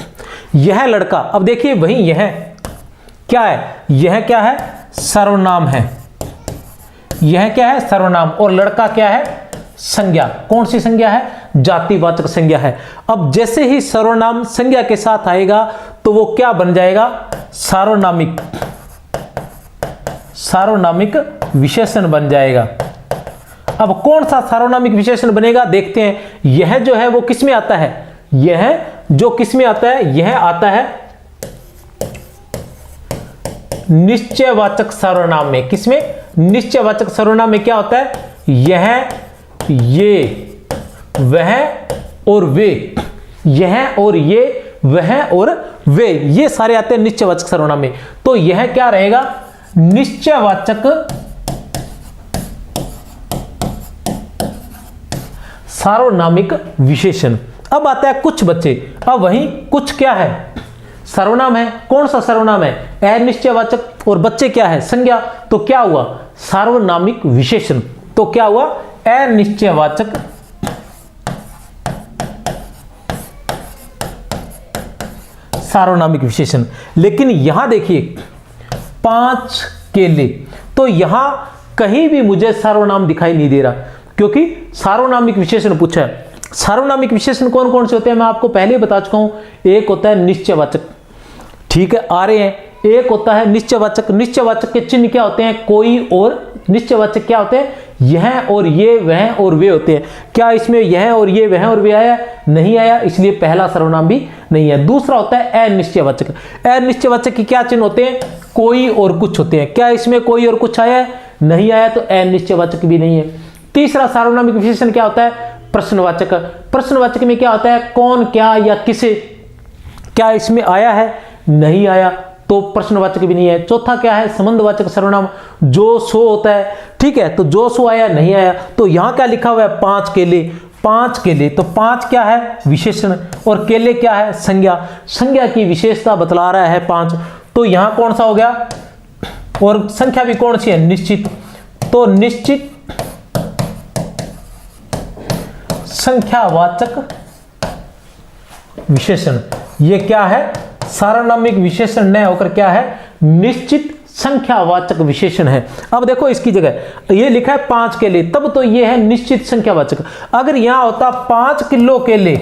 A: यह लड़का, अब देखिए वही यह क्या है? यह क्या है? सर्वनाम है। यह क्या है? सर्वनाम। और लड़का क्या है? संज्ञा। कौन सी संज्ञा है? जातिवाचक संज्ञा है। अब जैसे ही सर्वनाम संज्ञा के साथ आएगा तो वो क्या बन जाएगा? सार्वनामिक, सार्वनामिक विशेषण बन जाएगा। अब कौन सा सार्वनामिक विशेषण बनेगा देखते हैं। यह जो है वो किस में आता है? यह जो किस में आता है? यह आता है निश्चयवाचक सर्वनाम में। किसमें? निश्चयवाचक सर्वनाम में क्या होता है? यह, ये, वह और वे। यह और ये, वह और वे, ये सारे आते हैं निश्चयवाचक सर्वनाम में। तो यह क्या रहेगा? निश्चयवाचक सार्वनामिक विशेषण। अब आता है कुछ बच्चे। अब वही कुछ क्या है? सर्वनाम है। कौन सा सर्वनाम है? अनिश्चयवाचक। और बच्चे क्या है? संज्ञा। तो क्या हुआ? सार्वनामिक विशेषण। तो क्या हुआ? अनिश्चयवाचक सार्वनामिक विशेषण। लेकिन यहां देखिए 5 केले, तो यहां कहीं भी मुझे सर्वनाम दिखाई नहीं दे रहा, क्योंकि सार्वनामिक विशेषण पूछा है। सार्वनामिक विशेषण कौन कौन से होते हैं मैं आपको पहले ही बता चुका हूं। एक होता है निश्चयवाचक, ठीक है, आ रहे हैं। एक होता है निश्चयवाचक। निश्चयवाचक के चिन्ह क्या होते हैं? कोई और। निश्चयवाचक क्या होते हैं? यह और ये, वह और वे होते हैं। क्या इसमें यह और ये, वह और वे आया? नहीं आया, इसलिए पहला सर्वनाम भी नहीं है। दूसरा होता है अनिश्चयवाचक। अनिश्चयवाचक के क्या चिन्ह होते हैं? कोई और कुछ होते हैं। क्या इसमें कोई और कुछ आया है? नहीं आया, तो अनिश्चयवाचक भी नहीं है। तीसरा सार्वनामिक विशेषण क्या होता है? प्रश्नवाचक। प्रश्नवाचक में क्या होता है? कौन, क्या या किसे। क्या इसमें आया है? नहीं आया, तो प्रश्नवाचक भी नहीं है। चौथा क्या है? संबंधवाचक सर्वनाम, जो सो होता है, ठीक है, तो जो सो आया, नहीं आया। तो यहां क्या लिखा हुआ है? 5 केले। 5 केले, तो 5 क्या है? विशेषण, और केले क्या है? संज्ञा। संज्ञा की विशेषता बतला रहा है 5, तो यहां कौन सा हो गया? और संख्या भी कौन सी है? निश्चित। तो निश्चित संख्यावाचक विशेषण, ये क्या है? सार्वनामिक विशेषण न होकर क्या है? निश्चित संख्यावाचक विशेषण है। अब देखो इसकी जगह ये लिखा है 5 केले, तब तो ये है निश्चित संख्यावाचक। अगर यहां होता 5 किलो केले,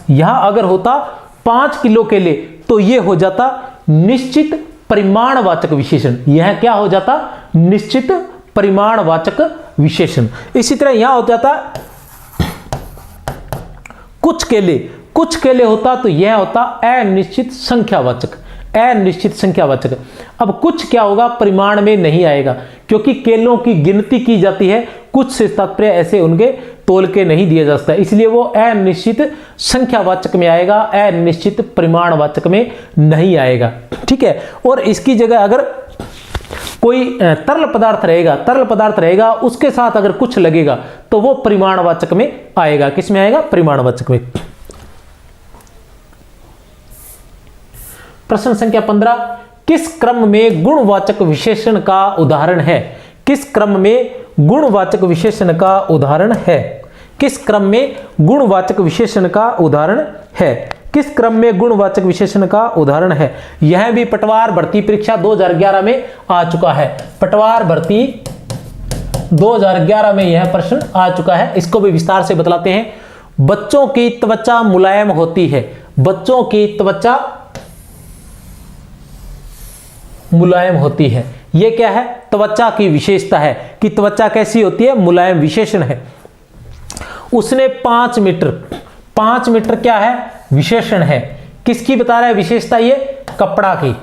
A: यहां अगर होता 5 किलो केले, तो ये हो जाता निश्चित परिमाणवाचक विशेषण। यह क्या हो जाता? निश्चित परिमाणवाचक विशेषण। इसी तरह यहां हो जाता कुछ केले होता तो यह होता अनिश्चित संख्यावाचक, अनिश्चित संख्यावाचक। अब कुछ क्या होगा, परिमाण में नहीं आएगा क्योंकि केलों की गिनती की जाती है, कुछ से तात्पर्य ऐसे उनके तोल के नहीं दिया जा सकता, इसलिए वो अनिश्चित संख्यावाचक में आएगा, अनिश्चित परिमाणवाचक में नहीं आएगा। ठीक है, और इसकी जगह अगर कोई तरल पदार्थ रहेगा उसके साथ अगर कुछ लगेगा तो वो परिमाणवाचक में आएगा। किस में आएगा, परिमाणवाचक में। प्रश्न संख्या 15, किस क्रम में गुणवाचक विशेषण का उदाहरण है? किस क्रम में गुणवाचक विशेषण का उदाहरण है? किस क्रम में गुणवाचक विशेषण का उदाहरण है? किस क्रम में गुणवाचक विशेषण का उदाहरण है? यह भी पटवार भर्ती परीक्षा 2011 में आ चुका है। पटवार भर्ती 2011 में यह प्रश्न आ चुका है। इसको भी विस्तार से बतलाते हैं। बच्चों की त्वचा मुलायम होती है। बच्चों की त्वचा मुलायम होती है। यह क्या है, त्वचा की विशेषता है कि त्वचा कैसी होती है, मुलायम विशेषण है। उसने 5 मीटर क्या है, विशेषण है। किसकी बता रहा है विशेषता, ये कपड़ा की।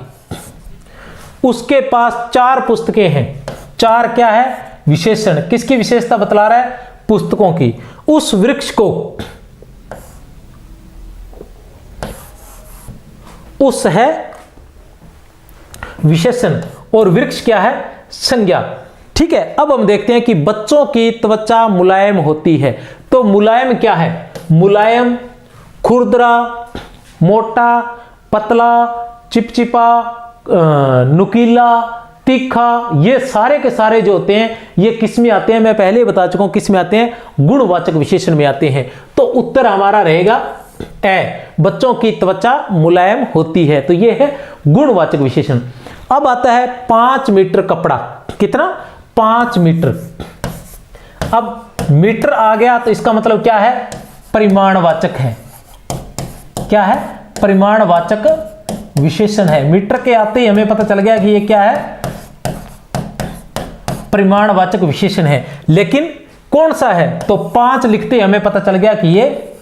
A: उसके पास 4 पुस्तकें हैं। 4 क्या है, विशेषण। किसकी विशेषता बतला रहा है, पुस्तकों की। उस वृक्ष को, उस है विशेषण और वृक्ष क्या है, संज्ञा। ठीक है, अब हम देखते हैं कि बच्चों की त्वचा मुलायम होती है। तो मुलायम क्या है, मुलायम, खुरदरा, मोटा, पतला, चिपचिपा, नुकीला, तीखा, ये सारे के सारे जो होते हैं ये किस में आते हैं, मैं पहले ही बता चुका हूं किस में आते हैं, गुणवाचक विशेषण में आते हैं। तो उत्तर हमारा रहेगा ए, बच्चों की त्वचा मुलायम होती है, तो ये है गुणवाचक विशेषण। अब आता है 5 मीटर कपड़ा। कितना, 5 मीटर। अब मीटर आ गया तो इसका मतलब क्या है, परिमाणवाचक है। क्या है, परिमाणवाचक विशेषण है। मीटर के आते ही हमें पता चल गया कि ये क्या है, परिमाणवाचक विशेषण है। लेकिन कौन सा है, तो 5 लिखते ही हमें पता चल गया कि ये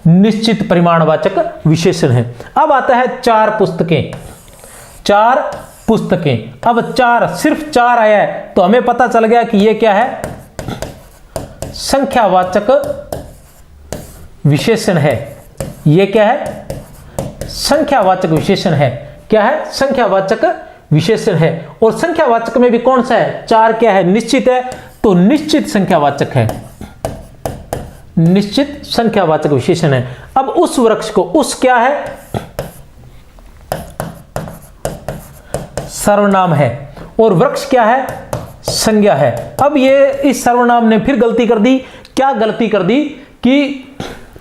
A: निश्चित परिमाणवाचक विशेषण है। अब आता है 4 पुस्तकें। 4 पुस्तकें। अब 4, सिर्फ 4 आया है तो हमें पता चल गया कि ये क्या है, संख्यावाचक विशेषण है। ये क्या है, संख्यावाचक विशेषण है। क्या है, संख्यावाचक विशेषण है। और संख्यावाचक में भी कौन सा है, 4 क्या है, निश्चित है, तो निश्चित संख्यावाचक है। निश्चित संख्यावाचक विशेषण है। अब उस वृक्ष को, उस क्या है, सर्वनाम है, और वृक्ष क्या है, संज्ञा है। अब ये इस सर्वनाम ने फिर गलती कर दी। क्या गलती कर दी कि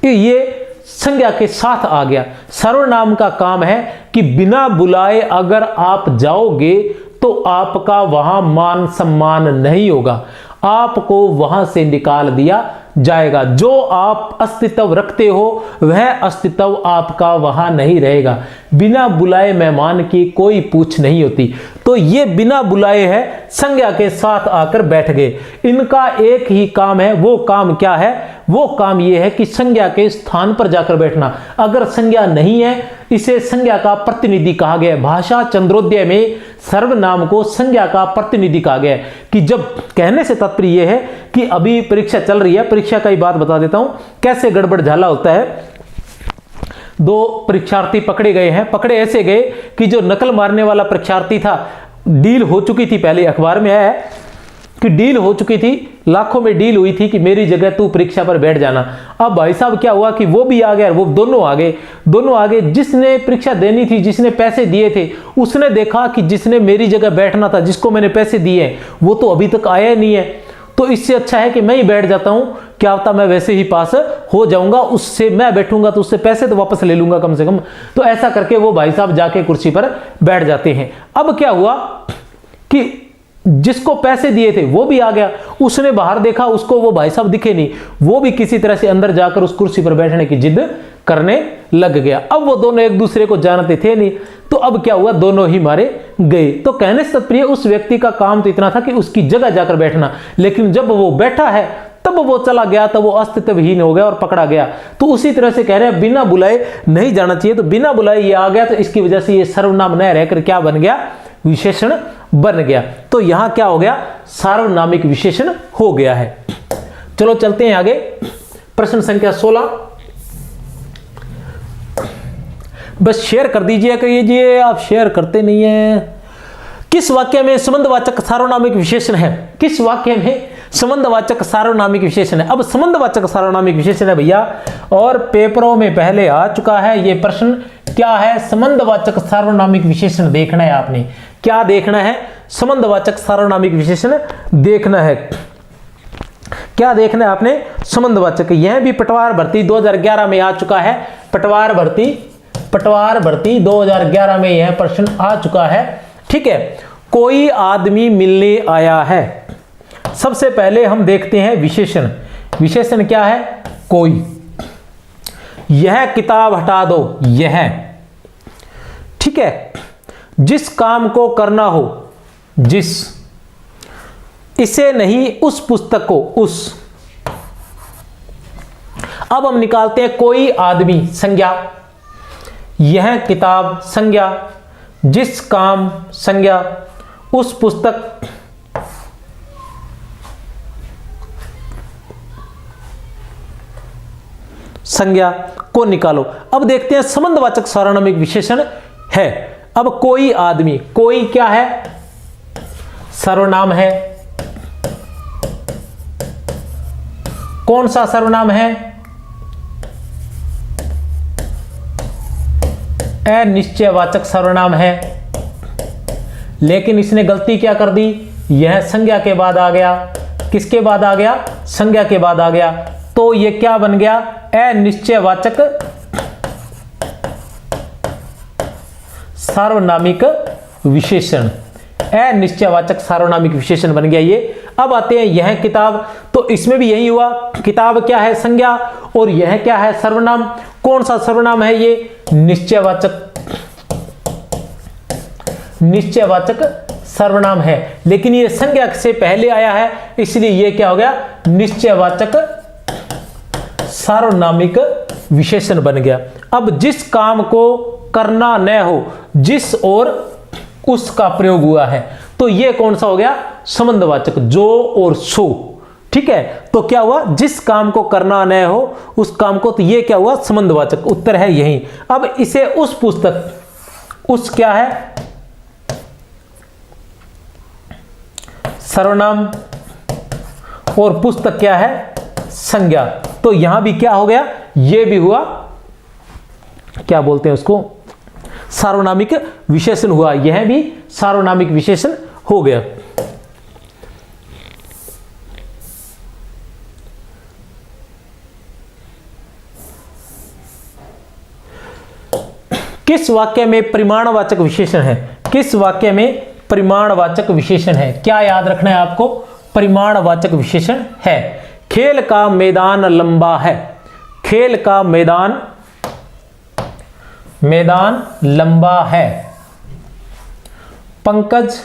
A: ये संज्ञा के साथ आ गया। सर्वनाम का काम है कि बिना बुलाए अगर आप जाओगे तो आपका वहां मान सम्मान नहीं होगा, आपको वहां से निकाल दिया जाएगा। जो आप अस्तित्व रखते हो वह अस्तित्व आपका वहां नहीं रहेगा। बिना बुलाए मेहमान की कोई पूछ नहीं होती। तो ये बिना बुलाए है, संज्ञा के साथ आकर बैठ गए। इनका एक ही काम है, वो काम क्या है, वो काम ये है कि संज्ञा के स्थान पर जाकर बैठना। अगर संज्ञा नहीं है, इसे संज्ञा का प्रतिनिधि कहा गया। भाषा चंद्रोदय में सर्वनाम को संज्ञा का प्रतिनिधि कहा गया कि जब, कहने से तात्पर्य यह है कि अभी परीक्षा चल रही है, परीक्षा का ही बात बता देता हूं कैसे गड़बड़ झाला होता है। 2 परीक्षार्थी पकड़े गए हैं। पकड़े ऐसे गए कि जो नकल मारने वाला परीक्षार्थी था, डील हो चुकी थी, पहले अखबार में आया है कि डील हो चुकी थी, लाखों में डील हुई थी कि मेरी जगह तू परीक्षा पर बैठ जाना। अब भाई साहब क्या हुआ कि वो भी आ गया, वो दोनों आ गए। जिसने परीक्षा देनी थी, जिसने पैसे दिए थे, उसने देखा कि जिसने मेरी जगह बैठना था, जिसको मैंने पैसे दिए, वो तो अभी तक आया नहीं है। तो इससे अच्छा है कि मैं ही बैठ जाता हूं, क्या होता मैं वैसे ही पास हो जाऊंगा, उससे मैं बैठूंगा तो उससे पैसे तो वापस ले लूंगा कम से कम। तो ऐसा करके वो भाई साहब जाके कुर्सी पर बैठ जाते हैं। अब क्या हुआ कि जिसको पैसे दिए थे वो भी आ गया, उसने बाहर देखा, उसको वो भाई साहब दिखे नहीं, वो भी किसी तरह से अंदर जाकर उस कुर्सी पर बैठने की जिद करने लग गया। अब वो दोनों एक दूसरे को जानते थे नहीं, तो अब क्या हुआ, दोनों ही मारे गए। तो कहने से तात्पर्य उस व्यक्ति का काम तो इतना था कि उसकी जगह जाकर बैठना, लेकिन जब वो बैठा है तब वो चला गया, तब वो अस्तित्वहीन हो गया और पकड़ा गया। तो उसी तरह से कह रहे हैं बिना बुलाए नहीं जाना चाहिए, तो बिना बुलाए ये आ गया, तो इसकी वजह से ये सर्वनाम न रहकर क्या बन गया, विशेषण बन गया। तो यहां क्या हो गया, सार्वनामिक विशेषण हो गया है। चलो चलते हैं आगे, प्रश्न संख्या 16। बस शेयर कर दीजिए, करिए, आप शेयर करते नहीं है। किस वाक्य में संबंधवाचक सार्वनामिक विशेषण है? किस वाक्य में संबंधवाचक सार्वनामिक विशेषण है? अब संबंधवाचक सार्वनामिक विशेषण है भैया, और पेपरों में पहले आ चुका है ये प्रश्न। क्या है? संबंधवाचक सार्वनामिक विशेषण देखना है आपने। क्या देखना है? संबंधवाचक सार्वनामिक विशेषण देखना है। क्या देखना है आपने? संबंधवाचक। यह भी पटवार भर्ती 2011 में आ चुका है। पटवार भर्ती 2011 में यह प्रश्न आ चुका है। ठीक है, कोई आदमी मिलने आया है। सबसे पहले हम देखते हैं विशेषण। विशेषण क्या है? कोई। यह किताब हटा दो, यह। ठीक है, जिस काम को करना हो, जिस। इसे नहीं, उस पुस्तक को, उस। अब हम निकालते हैं कोई आदमी, संज्ञा। यह किताब, संज्ञा। जिस काम, संज्ञा। उस पुस्तक, संज्ञा को निकालो। अब देखते हैं संबंधवाचक सार्वनामिक विशेषण है। अब कोई आदमी, कोई क्या है? सर्वनाम है। कौन सा सर्वनाम है? अनिश्चयवाचक सर्वनाम है। लेकिन इसने गलती क्या कर दी? यह संज्ञा के बाद आ गया। किसके बाद आ गया? संज्ञा के बाद आ गया। तो यह क्या बन गया? अनिश्चयवाचक सार्वनामिक विशेषण। अनिश्चयवाचक सार्वनामिक विशेषण बन गया ये। अब आते हैं यह किताब, तो इसमें भी यही हुआ। किताब क्या है? संज्ञा, और यह क्या है? सर्वनाम। कौन सा सर्वनाम है ये? निश्चयवाचक। निश्चयवाचक सर्वनाम है, लेकिन ये संज्ञा से पहले आया है, इसलिए ये क्या हो गया? निश्चयवाचक सार्वनामिक विशेषण बन गया। अब जिस काम को करना न हो, जिस और उस का प्रयोग हुआ है, तो ये कौन सा हो गया? संबंधवाचक, जो और सो। ठीक है, तो क्या हुआ? जिस काम को करना न हो, उस काम को, तो ये क्या हुआ? संबंधवाचक। उत्तर है यही। अब इसे उस पुस्तक, उस क्या है? सर्वनाम, और पुस्तक क्या है? संज्ञा। तो यहां भी क्या हो गया? ये भी हुआ, क्या बोलते हैं उसको? सार्वनामिक विशेषण हुआ। यह भी सार्वनामिक विशेषण हो गया। किस वाक्य में परिमाणवाचक विशेषण है? किस वाक्य में परिमाणवाचक विशेषण है? क्या याद रखना है आपको? परिमाणवाचक विशेषण है। खेल का मैदान लंबा है। खेल का मैदान लंबा है। पंकज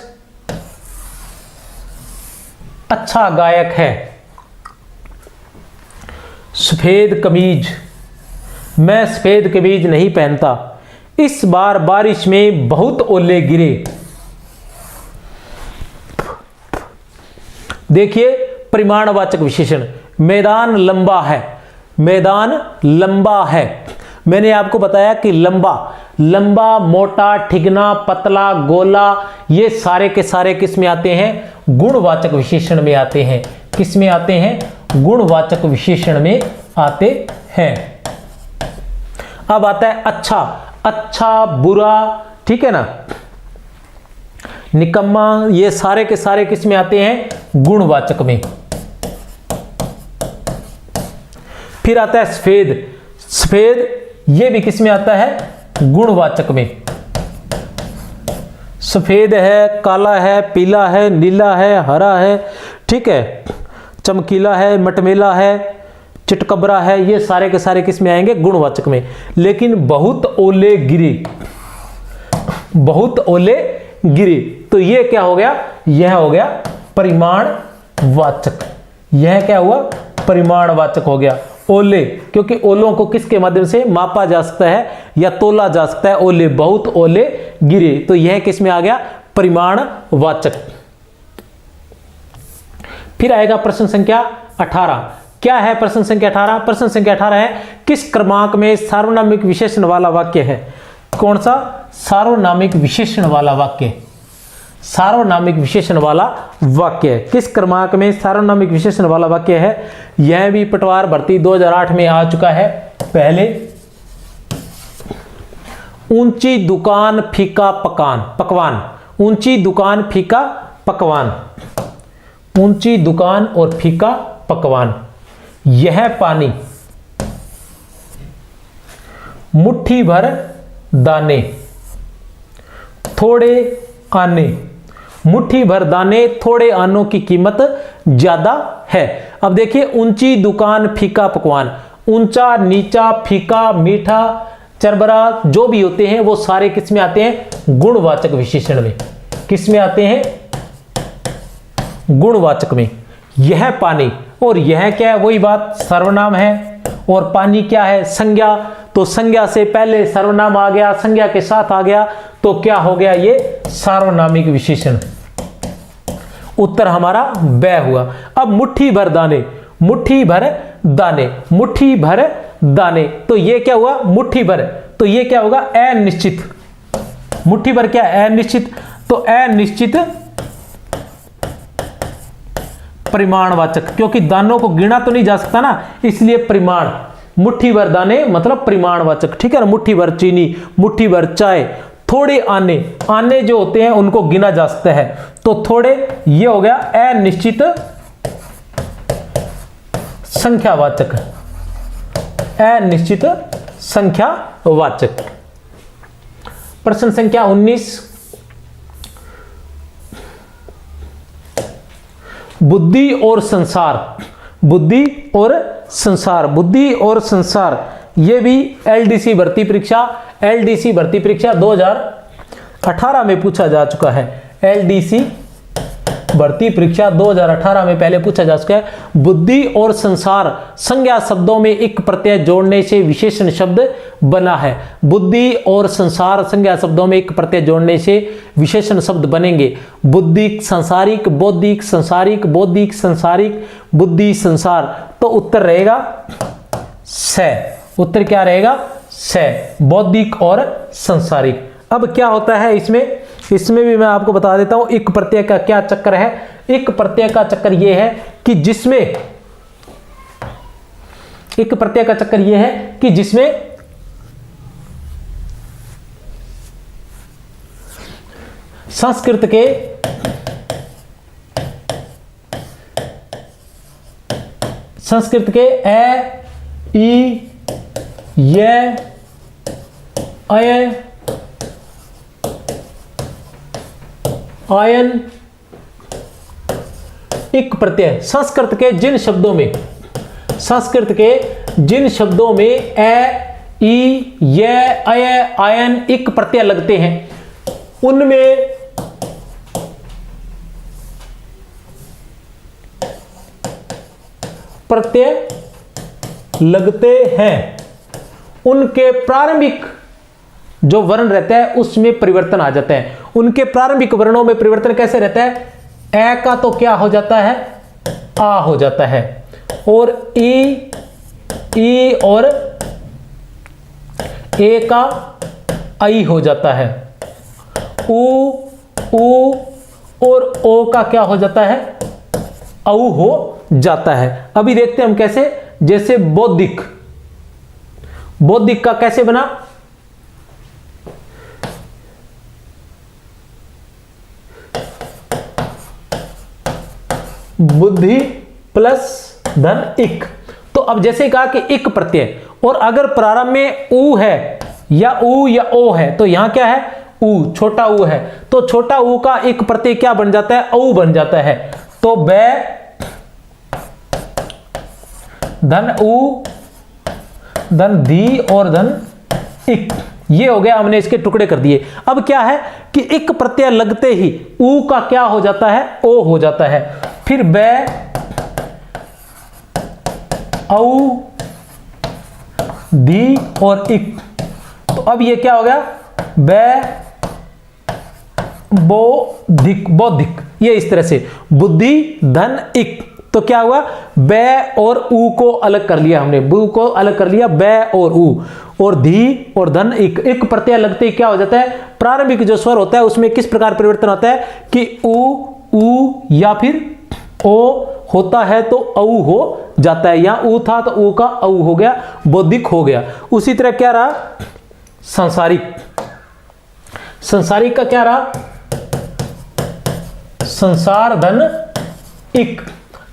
A: अच्छा गायक है। सफेद कमीज, मैं सफेद कमीज नहीं पहनता। इस बार बारिश में बहुत ओले गिरे। देखिए परिमाणवाचक विशेषण। मैदान लंबा है, मैदान लंबा है। मैंने आपको बताया कि लंबा, लंबा, मोटा, ठिगना, पतला, गोला, ये सारे के सारे किस में आते हैं? गुणवाचक विशेषण में आते हैं। किस में आते हैं? गुणवाचक विशेषण में आते हैं। अब आता है अच्छा। अच्छा, बुरा, ठीक है ना, निकम्मा, ये सारे के सारे किस में आते हैं? गुणवाचक में। फिर आता है सफेद। सफेद, ये भी किस में आता है? गुणवाचक में। सफेद है, काला है, पीला है, नीला है, हरा है, ठीक है, चमकीला है, मटमेला है, चिटकबरा है, ये सारे के सारे किस में आएंगे? गुणवाचक में। लेकिन बहुत ओले गिरे, बहुत ओले गिरे। तो ये क्या हो गया, यह हो गया परिमाणवाचक। यह क्या हुआ, परिमाणवाचक हो गया। ओले, क्योंकि ओलों को किसके माध्यम से मापा जा सकता है या तोला जा सकता है। ओले, बहुत ओले गिरे, तो यह किस में आ गया, परिमाणवाचक। फिर आएगा प्रश्न संख्या 18। क्या है प्रश्न संख्या 18? प्रश्न संख्या 18 है, किस क्रमांक में सार्वनामिक विशेषण वाला वाक्य है? कौन सा? सार्वनामिक विशेषण वाला वाक्य। सार्वनामिक विशेषण वाला वाक्य है। किस क्रमांक में सार्वनामिक विशेषण वाला वाक्य है? यह भी पटवार भर्ती 2008 में आ चुका है। पहले, ऊंची दुकान फीका पकवान। ऊंची दुकान फीका पकवान। ऊंची दुकान और फीका पकवान। यह पानी, मुट्ठी भर दाने, थोड़े आने। मुट्ठी भर दाने, थोड़े आनों की कीमत ज्यादा है। अब देखिए, ऊंची दुकान फीका पकवान। ऊंचा, नीचा, फीका, मीठा, चरबरा जो भी होते हैं वो सारे किस में आते हैं? गुणवाचक विशेषण में। किस में आते हैं? गुणवाचक में। यह पानी, और यह क्या है, वही बात, सर्वनाम है। और पानी क्या है? संज्ञा। तो संज्ञा से पहले सर्वनाम आ गया, संज्ञा के साथ आ गया, तो क्या हो गया, ये सार्वनामिक विशेषण। उत्तर हमारा ब हुआ। अब मुट्ठी भर दाने, मुट्ठी भर दाने, मुट्ठी भर दाने, तो ये क्या हुआ, मुट्ठी भर, तो ये क्या होगा, अनिश्चित। मुट्ठी भर क्या, अनिश्चित, तो अनिश्चित परिमाणवाचक, क्योंकि दानों को गिना तो नहीं जा सकता ना, इसलिए परिमाण। मुट्ठी भर दाने मतलब परिमाणवाचक, ठीक है ना। मुट्ठी भर चीनी, मुट्ठी भर चाय, थोड़े आने, आने जो होते हैं उनको गिना जा सकता है, तो थोड़े, ये हो गया अनिश्चित संख्यावाचक। अनिश्चित संख्यावाचक। प्रश्न संख्या 19, बुद्धि और संसार। बुद्धि और संसार, बुद्धि और संसार, ये भी एलडीसी भर्ती परीक्षा, एलडीसी भर्ती परीक्षा 2018 में पूछा जा चुका है। एलडीसी भर्ती परीक्षा 2018 में पहले पूछा जा चुका है। बुद्धि और संसार संज्ञा शब्दों में एक प्रत्यय जोड़ने से विशेषण शब्द बना है। बुद्धि और संसार संज्ञा शब्दों में एक प्रत्यय जोड़ने से विशेषण शब्द बनेंगे। बुद्धिक, संसारिक, बौद्धिक, संसारिक, बौद्धिक, संसारिक, बुद्धि, संसार। तो उत्तर रहेगा स। उत्तर क्या रहेगा, स, बौद्धिक और संसारिक। अब क्या होता है इसमें, इसमें भी मैं आपको बता देता हूं एक प्रत्यय का क्या चक्कर है। एक प्रत्यय का चक्कर यह है कि जिसमें, एक प्रत्यय का चक्कर यह है कि जिसमें संस्कृत के ए, ई, य, अय, आयन, इक प्रत्यय, संस्कृत के जिन शब्दों में, संस्कृत के जिन शब्दों में ए, ई, य, अय, आयन, इक प्रत्यय लगते हैं उनमें प्रत्यय लगते हैं, उनके प्रारंभिक जो वर्ण रहता है उसमें परिवर्तन आ जाता है। उनके प्रारंभिक वर्णों में परिवर्तन कैसे रहता है, ए का तो क्या हो जाता है, आ हो जाता है, और ई और ए का आई हो जाता है, ऊ और ओ का क्या हो जाता है, औ हो जाता है। अभी देखते हैं हम कैसे, जैसे बौद्धिक, बौद्धिक का कैसे बना, बुद्धि प्लस धन इक। तो अब जैसे कहा कि इक प्रत्यय, और अगर प्रारंभ में ऊ है या ऊ या ओ है, तो यहां क्या है, ऊ, छोटा ऊ है, तो छोटा ऊ का एक प्रत्यय क्या बन जाता है, औ बन जाता है। तो बै धन ऊ धन धी और धन इक, ये हो गया, हमने इसके टुकड़े कर दिए। अब क्या है कि एक प्रत्यय लगते ही ऊ का क्या हो जाता है, ओ हो जाता है। फिर बै, औ, दी और इक। तो अब ये क्या हो गया, बै, बौद्धिक, बौद्धिक, ये इस तरह से बुद्धि, धन, इक। तो क्या हुआ, बै और ऊ को अलग कर लिया हमने, बू को अलग कर लिया, बै और ऊ, और धी और धन, इक। इक प्रत्यय लगते ही क्या हो जाता है, प्रारंभिक जो स्वर होता है उसमें किस प्रकार परिवर्तन होता है कि ऊ या फिर ओ होता है तो औ हो जाता है। यहां ऊ था तो ऊ का औ हो गया, बौद्धिक हो गया। उसी तरह क्या रहा, संसारिक। संसारिक का क्या रहा, संसार, धन, इक।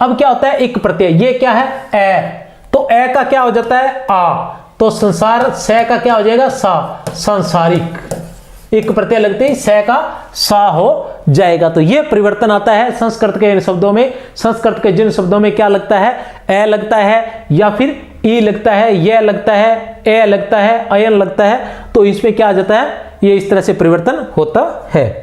A: अब क्या होता है, एक प्रत्यय, ये क्या है, ए, तो ए का क्या हो जाता है, आ, तो संसार, से का क्या हो जाएगा, सा, संसारिक। एक प्रत्यय लगते ही से का सा हो जाएगा। तो ये परिवर्तन आता है संस्कृत के शब्दों में। संस्कृत के जिन शब्दों में क्या लगता है, ए लगता है या फिर ई लगता है, ये लगता है, ए लगता है, अयन लगता है, तो इसमें क्या आ जाता है, ये इस तरह से परिवर्तन होता है।